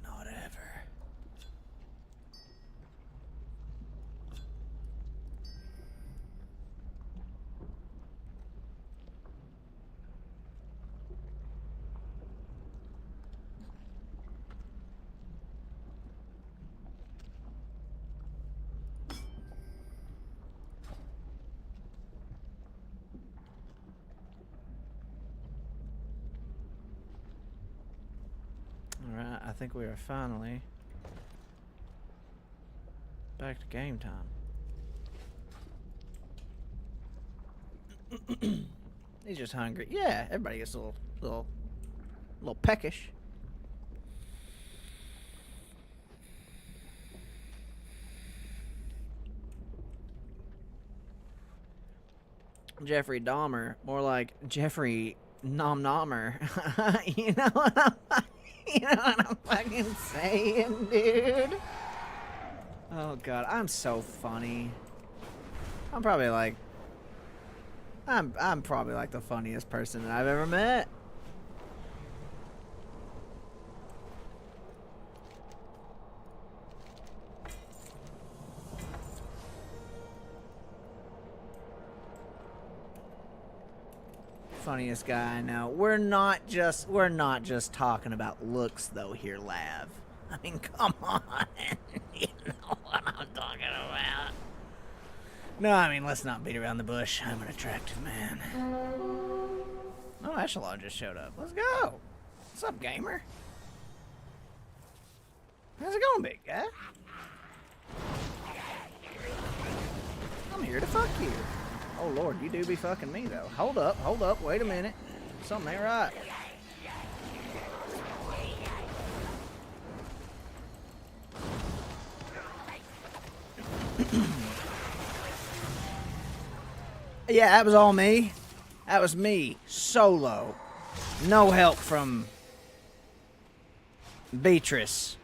Not ever. Alright, I think we are finally back to game time. He's just hungry. Yeah, everybody gets a little peckish. Jeffrey Dahmer, more like Jeffrey Nom Nommer. You know what I'm fucking saying, dude? Oh god, I'm so funny. I'm probably like the funniest person that I've ever met. Funniest guy I know. We're not just talking about looks though here, Lav. I mean, come on. You know what I'm talking about. No, I mean, let's not beat around the bush. I'm an attractive man. Oh, Echelon just showed up. Let's go. What's up, gamer? How's it going, big guy? I'm here to fuck you. Oh lord, you do be fucking me though. Hold up, wait a minute. Something ain't right. Yeah, that was all me. That was me, solo. No help from Beatrice.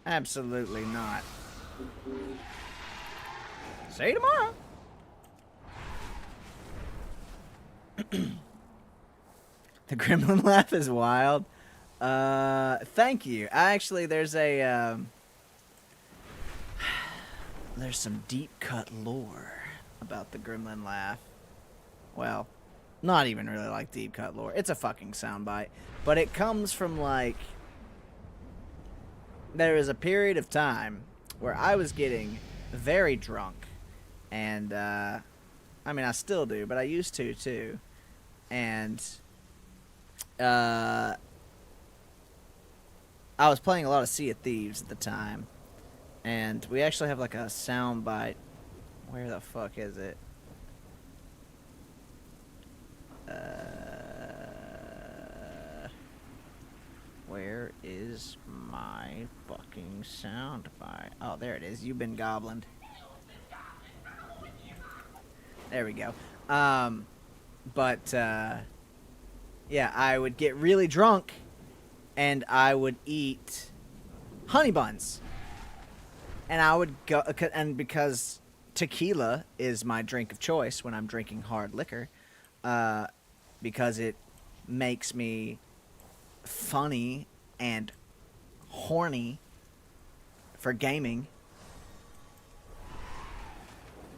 Absolutely not. See you tomorrow. The gremlin laugh is wild. Thank you. Actually, there's some deep cut lore about the gremlin laugh. Well, not even really like deep cut lore. It's a fucking soundbite, but it comes from like there is a period of time where I was getting very drunk. And, I mean, I still do, but I used to, too. And, I was playing a lot of Sea of Thieves at the time. And we actually have, like, a soundbite. Where the fuck is it? Where is my fucking soundbite? Oh, there it is. You've been goblined. There we go. Yeah, I would get really drunk, and I would eat honey buns. And I would go, and because tequila is my drink of choice when I'm drinking hard liquor, because it makes me funny and horny for gaming.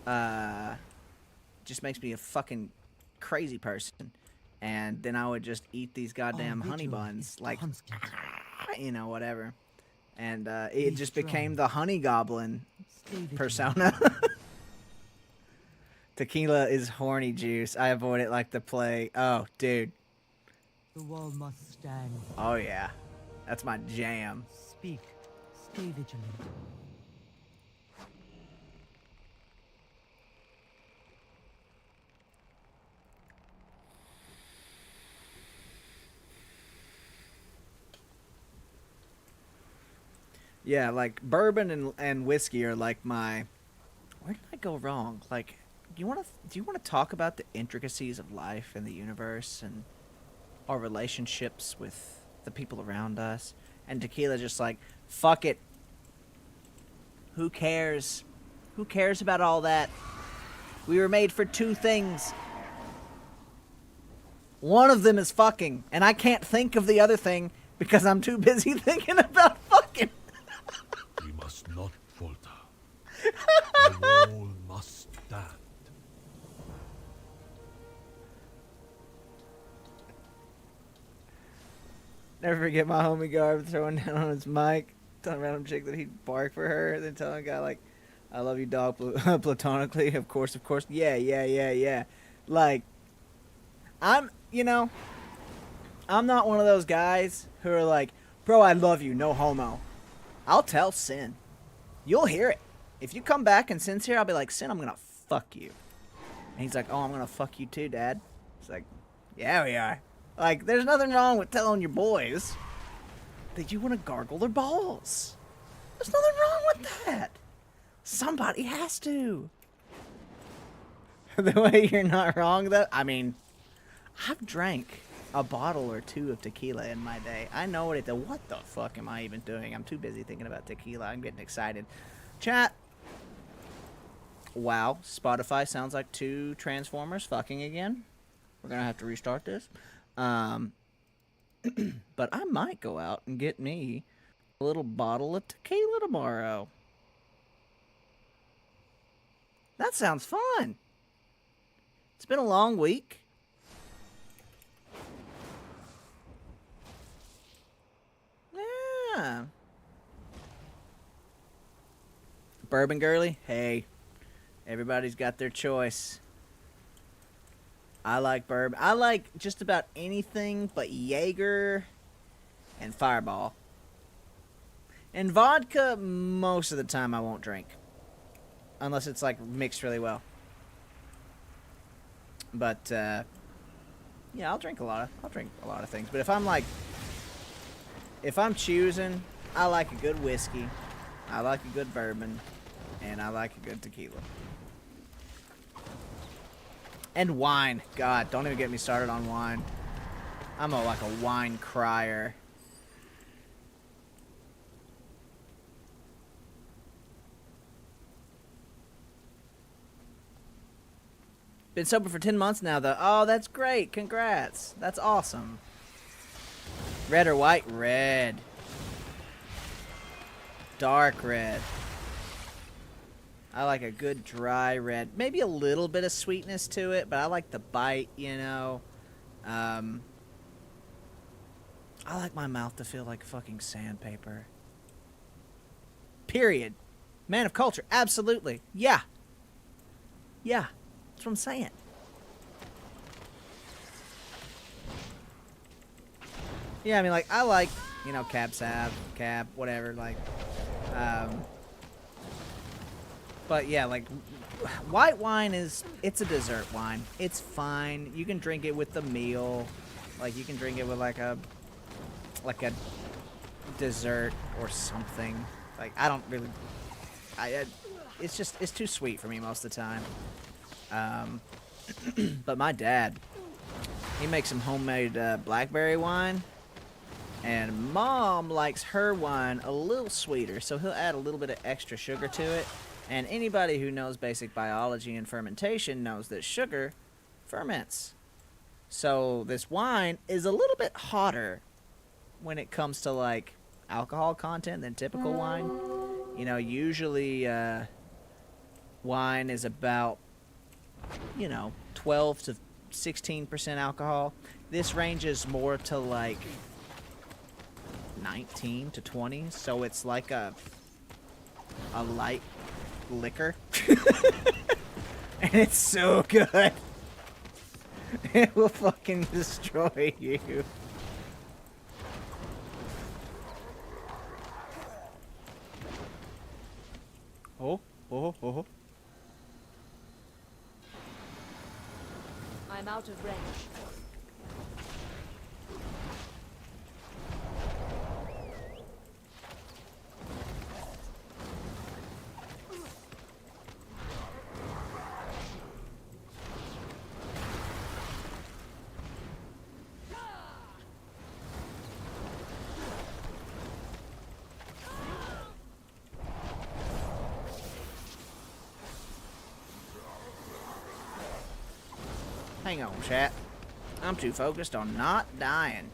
just makes me a fucking crazy person. And then I would just eat these goddamn Our honey vigil buns, is like, constantly. you know, whatever. And it Be just strong. became the honey goblin Stay vigilant. persona. Tequila is horny juice. I avoid it like the plague. Oh, dude. The wall must stand. Oh, yeah. That's my jam. Speak. Stay vigilant. Yeah, like bourbon and whiskey are like my. Where did I go wrong? Like, do you want to talk about the intricacies of life and the universe and our relationships with the people around us? And tequila just like, fuck it. Who cares? Who cares about all that? We were made for two things. One of them is fucking, and I can't think of the other thing because I'm too busy thinking about fucking. We must not falter. The wall must stand. Never forget my homie Garb throwing down on his mic, telling a random chick that he'd bark for her, then telling a guy like, "I love you, dog," platonically. Of course. Yeah. Like, I'm not one of those guys who are like, "Bro, I love you, no homo." I'll tell Sin. You'll hear it. If you come back and Sin's here, I'll be like, "Sin, I'm gonna fuck you." And he's like, "Oh, I'm gonna fuck you too, Dad." It's like, "Yeah, we are." Like, there's nothing wrong with telling your boys that you want to gargle their balls. There's nothing wrong with that. Somebody has to. The way you're not wrong, though, I mean, I've drank a bottle or two of tequila in my day. I know what what the fuck am I even doing? I'm too busy thinking about tequila. I'm getting excited. Chat. Wow, Spotify sounds like two Transformers fucking again. We're gonna have to restart this. But I might go out and get me a little bottle of tequila tomorrow. That sounds fun. It's been a long week. Yeah. Bourbon girly? Hey, everybody's got their choice. I like bourbon. I like just about anything but Jaeger and Fireball. And vodka, most of the time I won't drink. Unless it's like mixed really well. But yeah, I'll drink a lot of things. But if I'm choosing, I like a good whiskey, I like a good bourbon, and I like a good tequila. And wine. God, don't even get me started on wine. I'm like a wine crier. Been sober for 10 months now, though. Oh, that's great. Congrats. That's awesome. Red or white? Red. Dark red. I like a good dry red. Maybe a little bit of sweetness to it, but I like the bite, you know. I like my mouth to feel like fucking sandpaper. Period. Man of culture. Absolutely. Yeah. Yeah. That's what I'm saying. Yeah, I mean, like, I like, you know, cab sav, cab, whatever, like, but yeah, like, white wine it's a dessert wine. It's fine. You can drink it with the meal. Like, you can drink it with, like a dessert or something. Like, I don't really, it's too sweet for me most of the time. But my dad, he makes some homemade blackberry wine, and Mom likes her wine a little sweeter, so he'll add a little bit of extra sugar to it. And anybody who knows basic biology and fermentation knows that sugar ferments. So this wine is a little bit hotter when it comes to like alcohol content than typical wine. You know, usually wine is about, you know, 12 to 16% alcohol. This ranges more to like 19 to 20, so it's like a light liquor. And it's so good. It will fucking destroy you. Oh, oh, oh. I'm out of range. Hang on, chat. I'm too focused on not dying.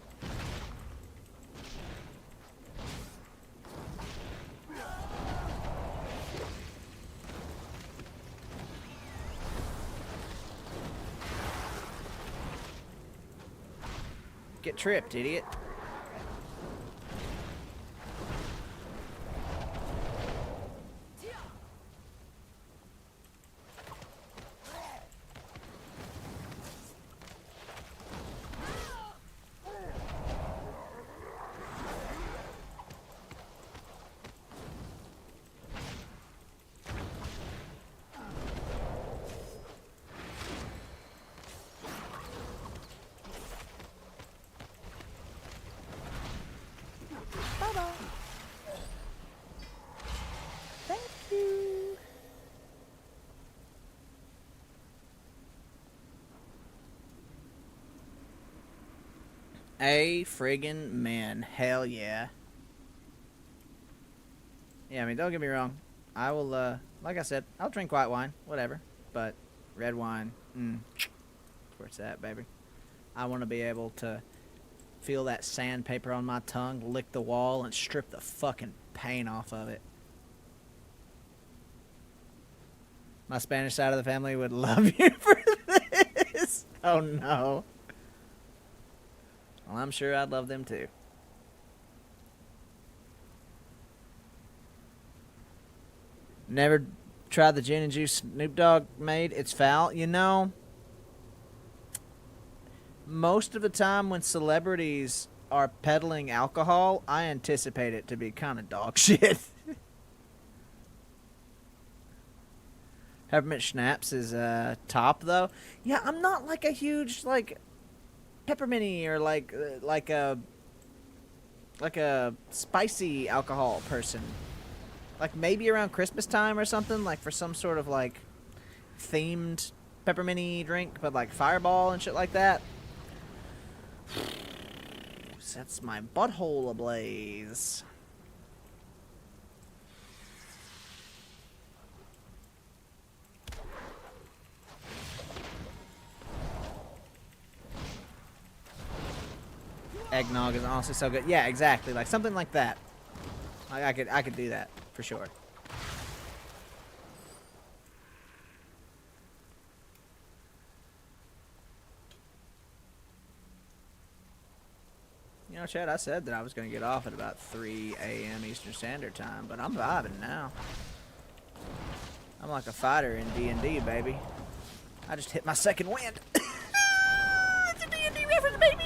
Get tripped, idiot. A friggin' man. Hell yeah. Yeah, I mean, don't get me wrong. I will, like I said, I'll drink white wine, whatever. But red wine, that's where it's at, baby. I want to be able to feel that sandpaper on my tongue, lick the wall, and strip the fucking paint off of it. My Spanish side of the family would love you for this. Oh, no. Well, I'm sure I'd love them too. Never tried the gin and juice Snoop Dogg made. It's foul. You know, most of the time when celebrities are peddling alcohol, I anticipate it to be kind of dog shit. Peppermint schnapps is top though. Yeah, I'm not like a huge like pepperminty or like a spicy alcohol person. Like maybe around Christmas time or something, like for some sort of like themed pepperminty drink, but like Fireball and shit like that. Sets my butthole ablaze. Eggnog is honestly so good. Yeah, exactly. Like something like that. I could do that for sure. You know, Chad, I said that I was going to get off at about 3 a.m. Eastern Standard Time, but I'm vibing now. I'm like a fighter in D&D, baby. I just hit my second wind. It's a D&D reference, baby!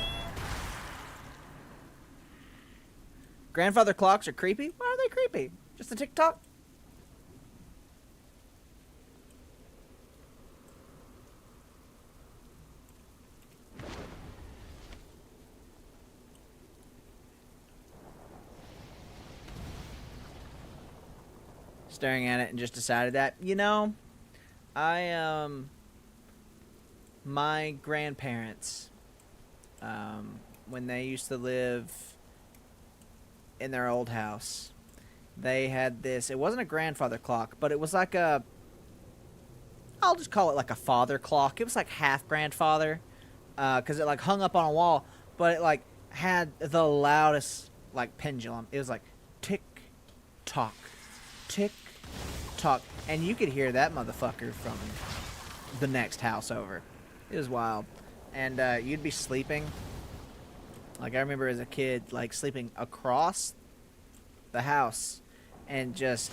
Grandfather clocks are creepy? Why are they creepy? Just a TikTok? Staring at it and just decided that, you know, my grandparents, when they used to live in their old house, they had this, it wasn't a grandfather clock, but it was like a, I'll just call it like a father clock. It was like half grandfather, because it like hung up on a wall, but it like had the loudest like pendulum. It was like tick tock, talk, and you could hear that motherfucker from the next house over. It was wild. And you'd be sleeping. Like, I remember as a kid, like, sleeping across the house and just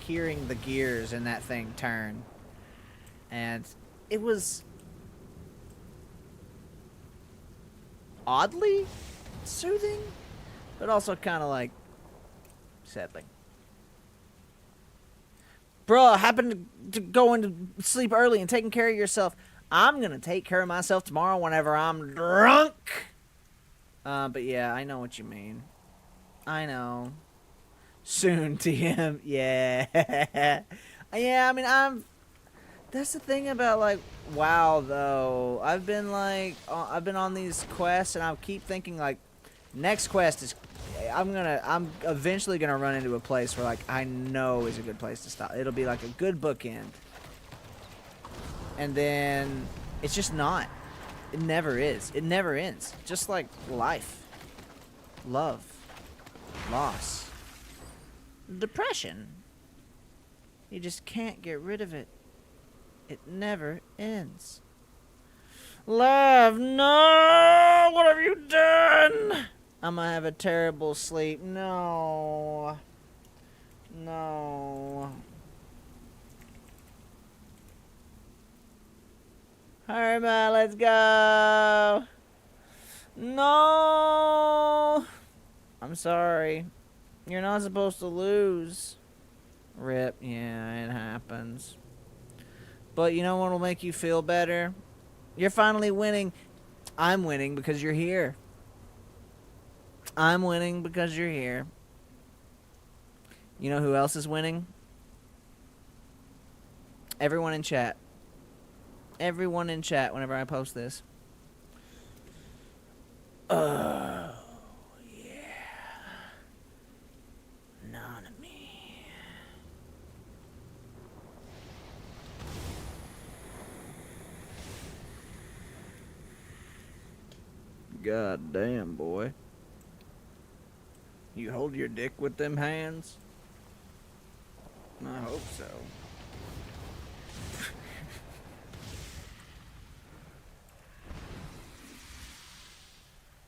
hearing the gears in that thing turn. And it was oddly soothing, but also kind of, like, settling. Bro, I happened to go into sleep early and taking care of yourself. I'm going to take care of myself tomorrow whenever I'm drunk. But yeah, I know what you mean. I know. Soon, TM. Yeah. Yeah, I mean, that's the thing about, like, WoW, though. I've been on these quests, and I keep thinking, like, next quest is, I'm eventually gonna run into a place where, like, I know is a good place to stop. It'll be, like, a good bookend. And then, it's just not. It never is. It never ends. Just like life. Love. Loss. Depression. You just can't get rid of it. It never ends. Love, no! What have you done? I'm gonna have a terrible sleep. No. No. Herma, let's go. No. I'm sorry. You're not supposed to lose. Rip. Yeah, it happens. But you know what will make you feel better? You're finally winning. I'm winning because you're here. I'm winning because you're here. You know who else is winning? Everyone in chat. Everyone in chat whenever I post this. Oh, yeah. None of me. God damn, boy. You hold your dick with them hands? I hope so.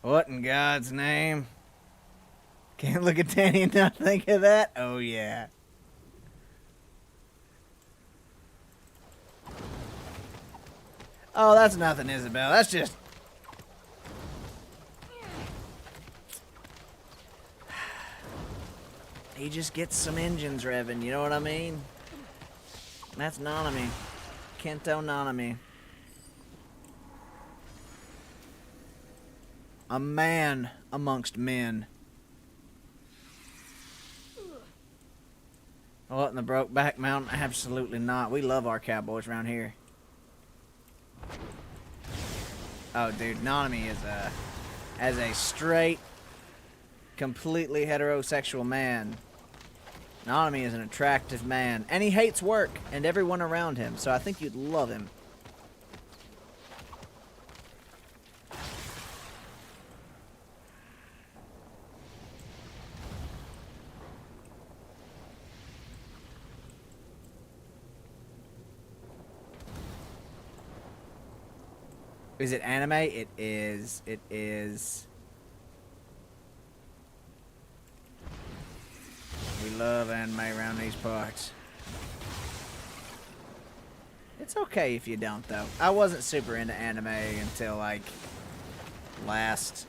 What in God's name? Can't look at Danny and not think of that? Oh, yeah. Oh, that's nothing, Isabel. That's just... He just gets some engines revving, you know what I mean? That's Nanami. Kento Nanami. A man amongst men. What in the Brokeback Mountain? Absolutely not. We love our cowboys around here. Oh, dude, Nanami is as a straight, completely heterosexual man. Nanami is an attractive man, and he hates work and everyone around him, so I think you'd love him. Is it anime? It is. It is. We love anime around these parts. It's okay if you don't, though. I wasn't super into anime until, like, last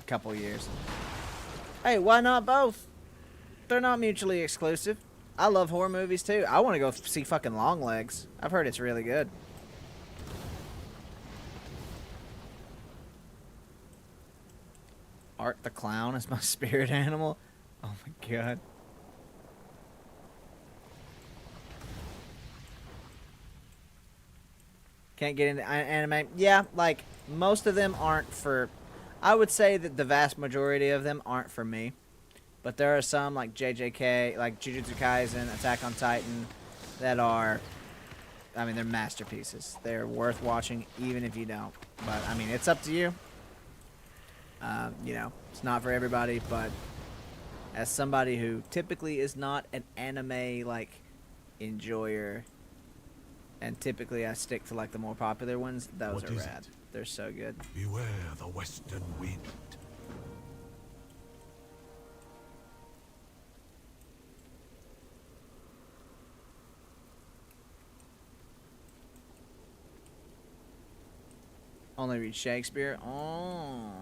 couple years. Hey, why not both? They're not mutually exclusive. I love horror movies, too. I want to go see fucking Longlegs. I've heard it's really good. Art the Clown is my spirit animal. Oh my god. Can't get into anime. Yeah, like, most of them aren't for... I would say that the vast majority of them aren't for me. But there are some, like JJK, like Jujutsu Kaisen, Attack on Titan, that are... I mean, they're masterpieces. They're worth watching, even if you don't. But, I mean, it's up to you. You know, it's not for everybody, but as somebody who typically is not an anime like enjoyer, and typically I stick to like the more popular ones, those What are is rad. it? They're so good. Beware the western wind. Only read Shakespeare. Oh,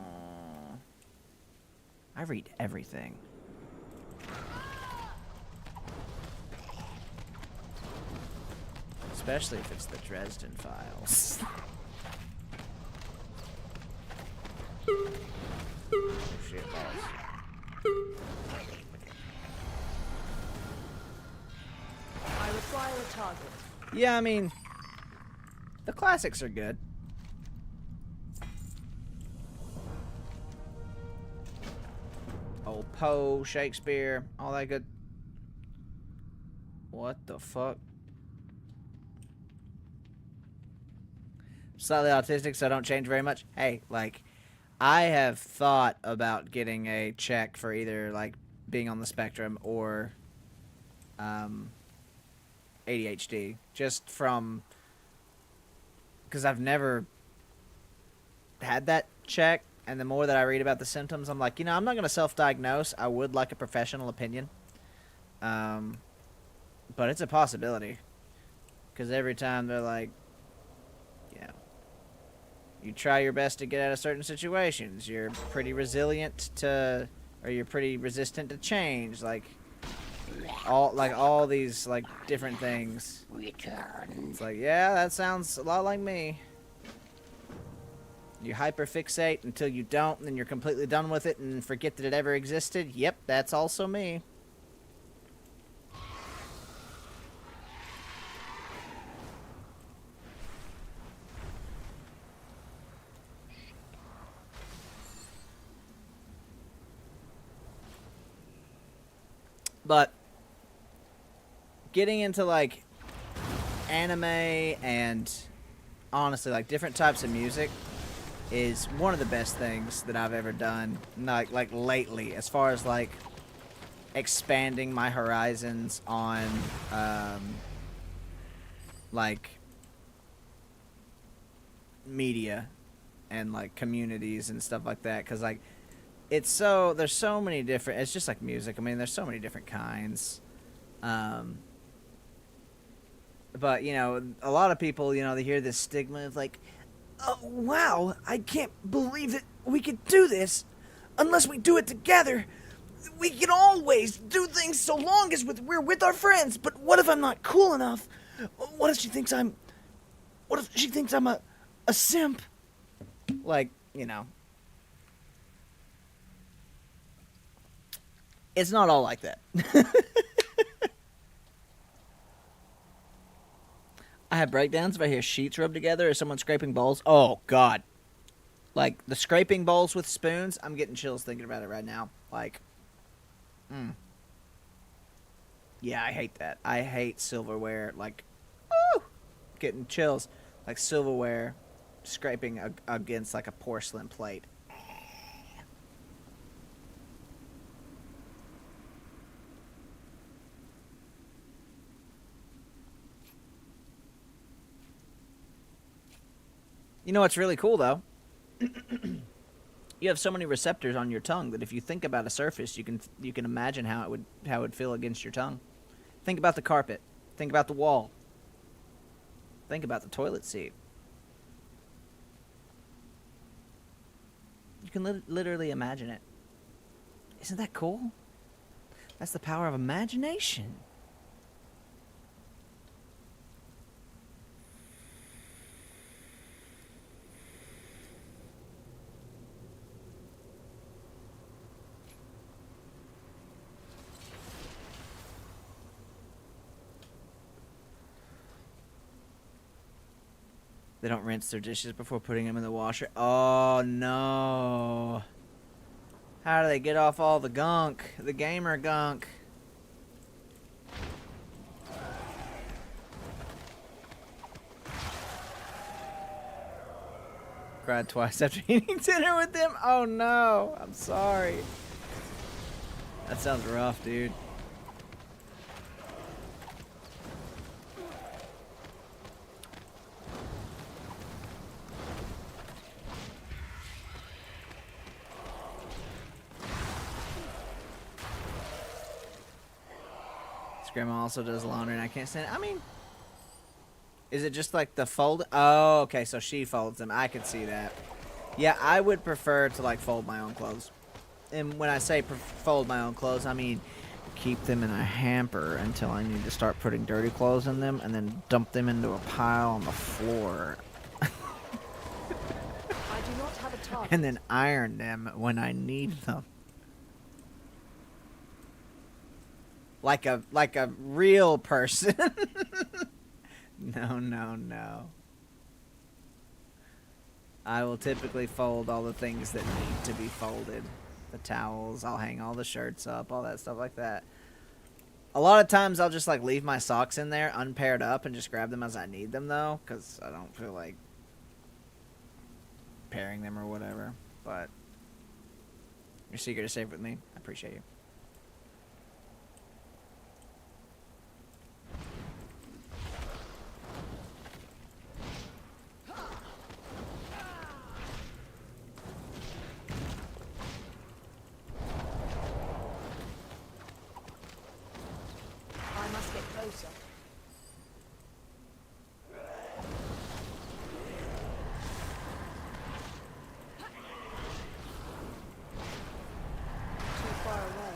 I read everything. Especially if it's the Dresden Files. Oh, shit balls. I require a target. Yeah, I mean, the classics are good. Old Poe, Shakespeare, all that good. What the fuck? Slightly autistic, so I don't change very much. Hey, like, I have thought about getting a check for either, like, being on the spectrum or ADHD. Just from... because I've never had that check. And the more that I read about the symptoms, I'm like, you know, I'm not going to self-diagnose. I would like a professional opinion. But it's a possibility. Because every time they're like, you know, you try your best to get out of certain situations. You're pretty resilient to, or you're pretty resistant to change. Like all these, like, different things. It's like, yeah, that sounds a lot like me. You hyperfixate until you don't, and then you're completely done with it and forget that it ever existed. Yep, that's also me. But getting into, like, anime and honestly, like, different types of music is one of the best things that I've ever done, like lately, as far as like expanding my horizons on like media and like communities and stuff like that, because like there's so many different, it's just like music, I mean there's so many different kinds, but you know, a lot of people, you know, they hear this stigma of like, oh, wow, I can't believe that we could do this unless we do it together. We can always do things so long as we're with our friends, but what if I'm not cool enough? What if she thinks I'm a simp? Like, you know. It's not all like that. I have breakdowns if I hear sheets rubbed together or someone scraping bowls. Oh, God. Like, the scraping bowls with spoons, I'm getting chills thinking about it right now. Like, yeah, I hate that. I hate silverware. Like, woo! Getting chills. Like, silverware scraping against, like, a porcelain plate. You know what's really cool, though? You have so many receptors on your tongue that if you think about a surface, you can imagine how it would feel against your tongue. Think about the carpet. Think about the wall. Think about the toilet seat. You can literally imagine it. Isn't that cool? That's the power of imagination. They don't rinse their dishes before putting them in the washer. Oh, no. How do they get off all the gunk? The gamer gunk. Cried twice after eating dinner with them? Oh, no. I'm sorry. That sounds rough, dude. Grandma also does laundry, and I can't stand it. I mean, is it just like the fold? Oh, okay, so she folds them. I could see that. Yeah, I would prefer to like fold my own clothes. And when I say fold my own clothes, I mean keep them in a hamper until I need to start putting dirty clothes in them, and then dump them into a pile on the floor. I do not have a target. And then iron them when I need them. Like a real person. No. I will typically fold all the things that need to be folded. The towels, I'll hang all the shirts up, all that stuff like that. A lot of times I'll just like leave my socks in there unpaired up and just grab them as I need them though, because I don't feel like pairing them or whatever. But your secret is safe with me. I appreciate you. I must get closer. Too far away.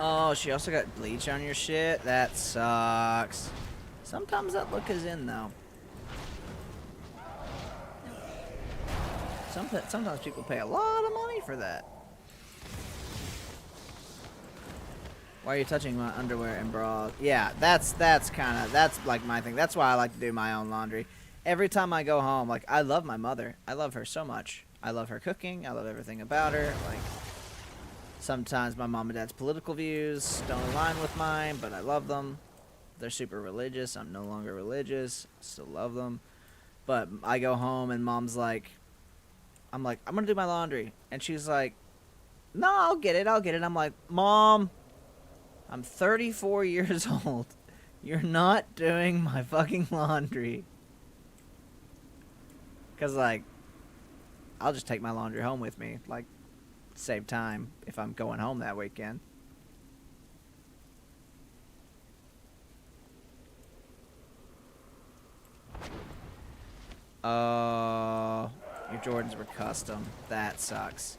Oh, she also got bleach on your shit? That sucks. Sometimes that look is in, though. Sometimes people pay a lot of money for that. Why are you touching my underwear and bras? Yeah, that's like my thing. That's why I like to do my own laundry. Every time I go home, like, I love my mother. I love her so much. I love her cooking. I love everything about her. Like, sometimes my mom and dad's political views don't align with mine, but I love them. They're super religious. I'm no longer religious. Still love them. But I go home and mom's like, I'm like, I'm going to do my laundry. And she's like, no, I'll get it. I'm like, Mom, I'm 34 years old. You're not doing my fucking laundry. Because, like, I'll just take my laundry home with me. Like, save time if I'm going home that weekend. Your Jordans were custom. That sucks.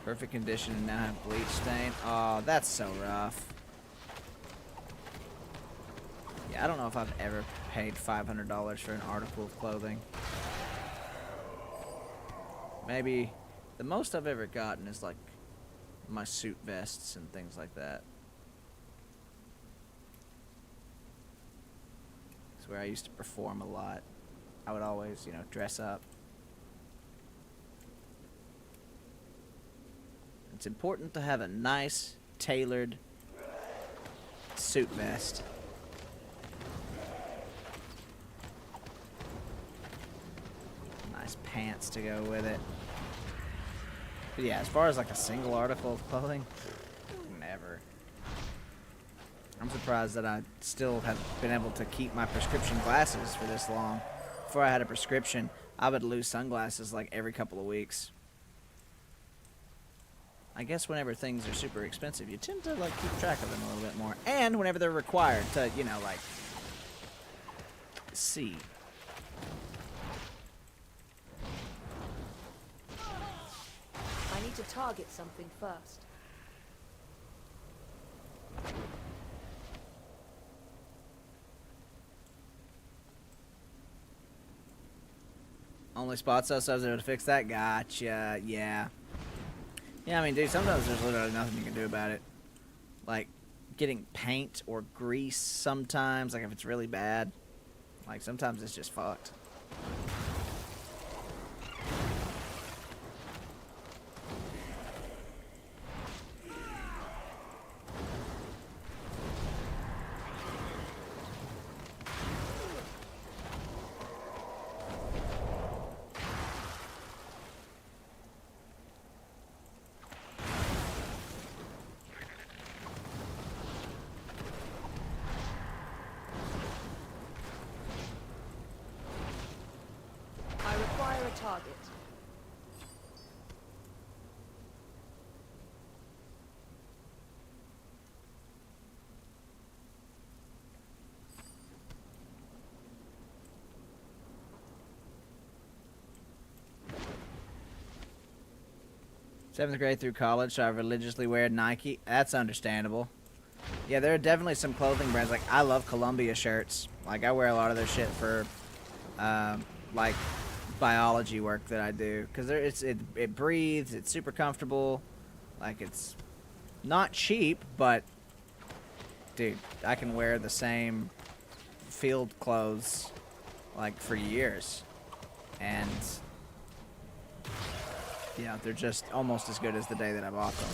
Perfect condition and now have bleach stain. Oh, that's so rough. Yeah, I don't know if I've ever paid $500 for an article of clothing. Maybe the most I've ever gotten is like my suit vests and things like that. It's where I used to perform a lot. I would always, you know, dress up. It's important to have a nice, tailored suit vest. Nice pants to go with it. But yeah, as far as like a single article of clothing, never. I'm surprised that I still have been able to keep my prescription glasses for this long. Before I had a prescription, I would lose sunglasses like every couple of weeks. I guess whenever things are super expensive, you tend to like keep track of them a little bit more. And whenever they're required to, you know, like, see. I need to target something first. Only spots us so to fix that. Gotcha. Yeah. Yeah, I mean, dude, sometimes there's literally nothing you can do about it. Like, getting paint or grease sometimes, like if it's really bad. Like, sometimes it's just fucked. a target. Seventh grade through college, so I religiously wear Nike. That's understandable. Yeah, there are definitely some clothing brands. Like, I love Columbia shirts. Like, I wear a lot of their shit for, like, biology work that I do. Because it breathes, it's super comfortable. Like, it's not cheap, but, dude, I can wear the same field clothes, like, for years. And, yeah, they're just almost as good as the day that I bought them.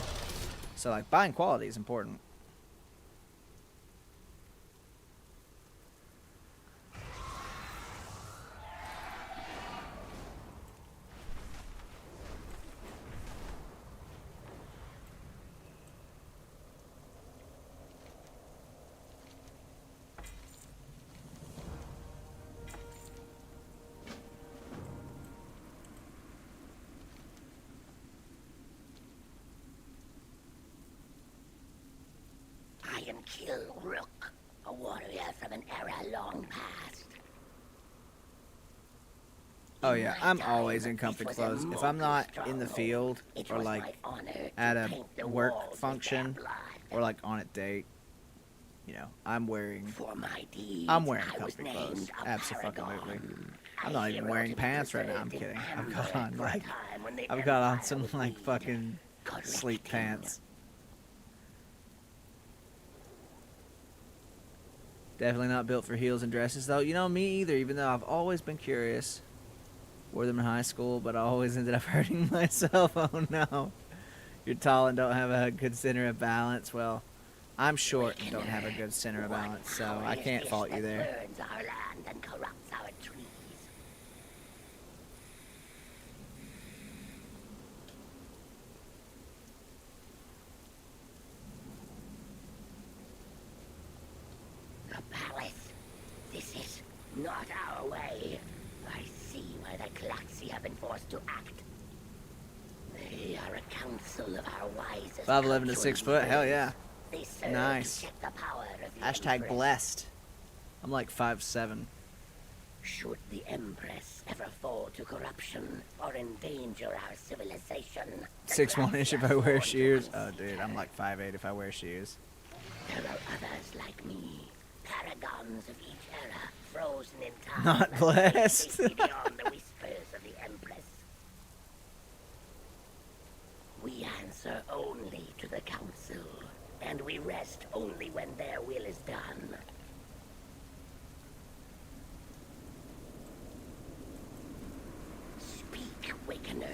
So, like, buying quality is important. I am Kill Rook, a warrior from an era long past. Oh yeah, I'm always in comfy clothes. If I'm not in the field or like at a work function or like on a date, you know, I'm wearing comfy clothes. Absolutely. I'm not even wearing pants right now. I'm kidding. I've got on some like fucking sleep pants. Definitely not built for heels and dresses though. You know, me either, even though I've always been curious. Wore them in high school, but I always ended up hurting myself. Oh no. You're tall and don't have a good center of balance. Well, I'm short and don't have a good center of balance, so I can't fault you there. Burns our land and corrupts our trees. The palace. This is not our way. I see why the Klaxi have been forced to act. They are a council of our wisest. 5'11" to 6 foot. Hell yeah. They serve Nice. to check the power of the Hashtag Empress. blessed. I'm like 5'7". Should the Empress ever fall to corruption or endanger our civilization, the 6'1" if I Klaxi wear are shoes. sworn Oh to dude, I'm like 5'8" if I wear shoes. There are others like me, paragons of each era, frozen in time. Not and blessed. safely beyond the whispers of the Empress. We answer only to the Council, and we rest only when their will is done. Speak, Wakener.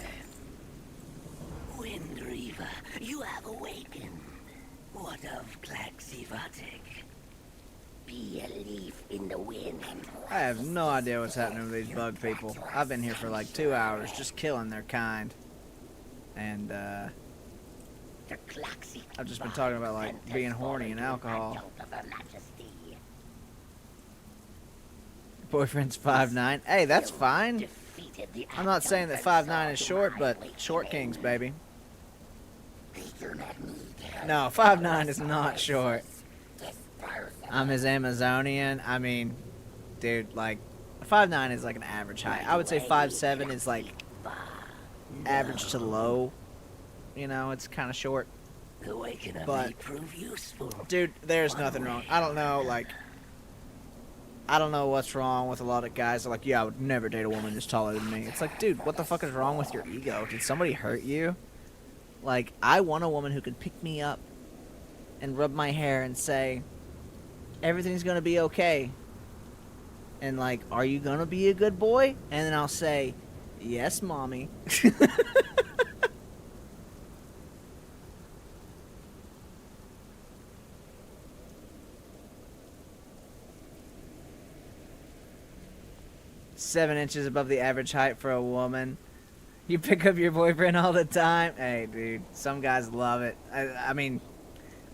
Wind Reaver, you have awakened. What of Klaxivatic? Be a leaf in the wind. I have no idea what's happening with these bug people. I've been here for like 2 hours just killing their kind. And The Klaxi I've just been talking about like being horny and alcohol. of Her Majesty. Boyfriend's 5'9". Hey, that's fine. Defeated the I'm not saying that adjunct 5'9" is to short, my but awakening. short kings, baby. They do not need help. No, 5'9" is not short. Dispose of I'm his Amazonian. I mean, dude, like 5'9" is like an average height. I would say 5'7" is like average to low. You know, it's kind of short. The Awakener But- may prove useful. Dude, there's nothing wrong. I don't know, like, I don't know what's wrong with a lot of guys that are like, yeah, I would never date a woman that's taller than me. It's like, dude, what the fuck is wrong with your ego? Did somebody hurt you? Like, I want a woman who can pick me up and rub my hair and say, everything's gonna be okay. And like, are you gonna be a good boy? And then I'll say, yes, mommy. 7 inches above the average height for a woman. You pick up your boyfriend all the time. Hey, dude, some guys love it. I mean,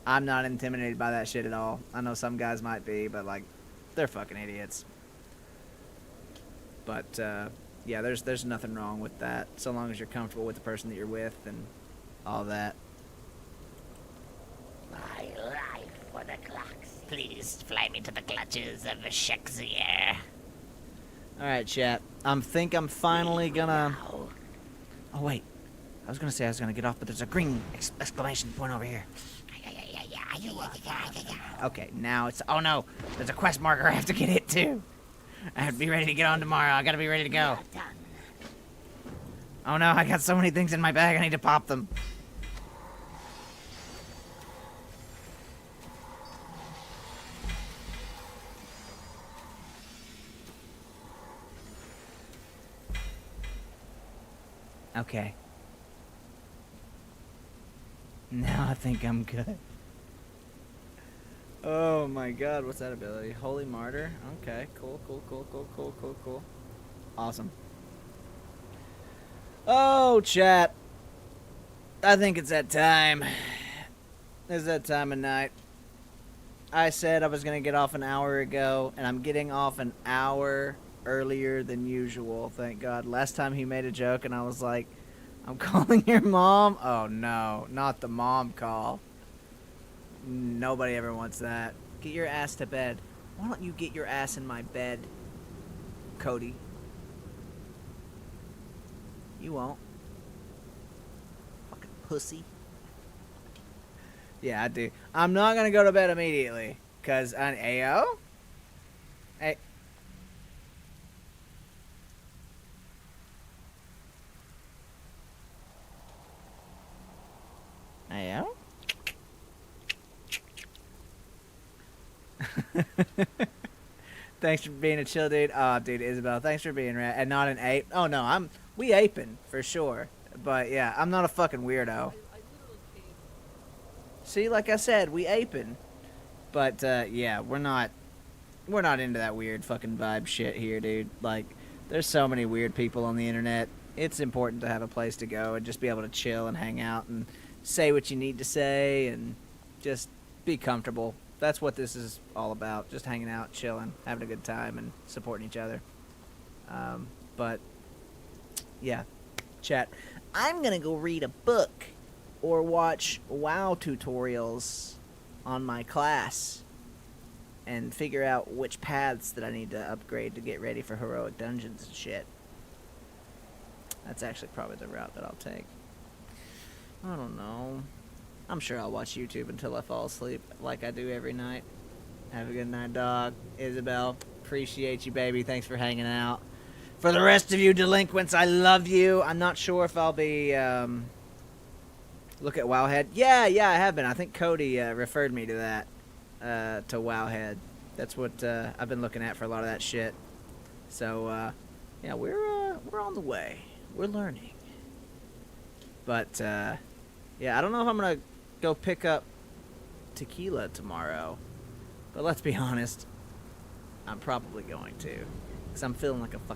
I'm not intimidated by that shit at all. I know some guys might be, but like, they're fucking idiots. But yeah, there's nothing wrong with that, so long as you're comfortable with the person that you're with and all that. My life for the clocks. Please fly me to the clutches of Shakespeare. Alright, chat. I'm finally gonna... Now. Oh, wait. I was gonna say I was gonna get off, but there's a green exclamation point over here. Okay, now it's... Oh, no. There's a quest marker I have to get hit, too. I have to be ready to get on tomorrow. I gotta be ready to go. Done. Oh, no. I got so many things in my bag. I need to pop them. Okay. Now I think I'm good. Oh my god, what's that ability? Holy Martyr? Okay, cool. Awesome. Oh, chat. I think it's that time. It's that time of night. I said I was going to get off an hour ago, and I'm getting off an hour earlier than usual, thank God. Last time he made a joke, and I was like, I'm calling your mom? Oh, no, not the mom call. Nobody ever wants that. Get your ass to bed. Why don't you get your ass in my bed, Cody? You won't. Fucking pussy. Yeah, I do. I'm not gonna go to bed immediately, cause Ayo? Hey. Ayo? Thanks for being a chill dude. Oh, dude, Isabel, thanks for being rad. And not an ape. Oh, no, we aping, for sure. But, yeah, I'm not a fucking weirdo. See, like I said, we aping. But, yeah, we're not into that weird fucking vibe shit here, dude. Like, there's so many weird people on the internet. It's important to have a place to go and just be able to chill and hang out and say what you need to say and just be comfortable. That's what this is all about. Just hanging out, chilling, having a good time, and supporting each other. But, yeah. Chat. I'm going to go read a book or watch WoW tutorials on my class and figure out which paths that I need to upgrade to get ready for heroic dungeons and shit. That's actually probably the route that I'll take. I don't know. I'm sure I'll watch YouTube until I fall asleep, like I do every night. Have a good night, dog. Isabel, appreciate you, baby. Thanks for hanging out. For the rest of you delinquents, I love you. I'm not sure if I'll be, look at Wowhead. Yeah, I have been. I think Cody referred me to that, to Wowhead. That's what I've been looking at for a lot of that shit. So, yeah, we're on the way. We're learning. But, yeah, I don't know if I'm going to go pick up tequila tomorrow. But let's be honest, I'm probably going to. Because I'm feeling like a fucking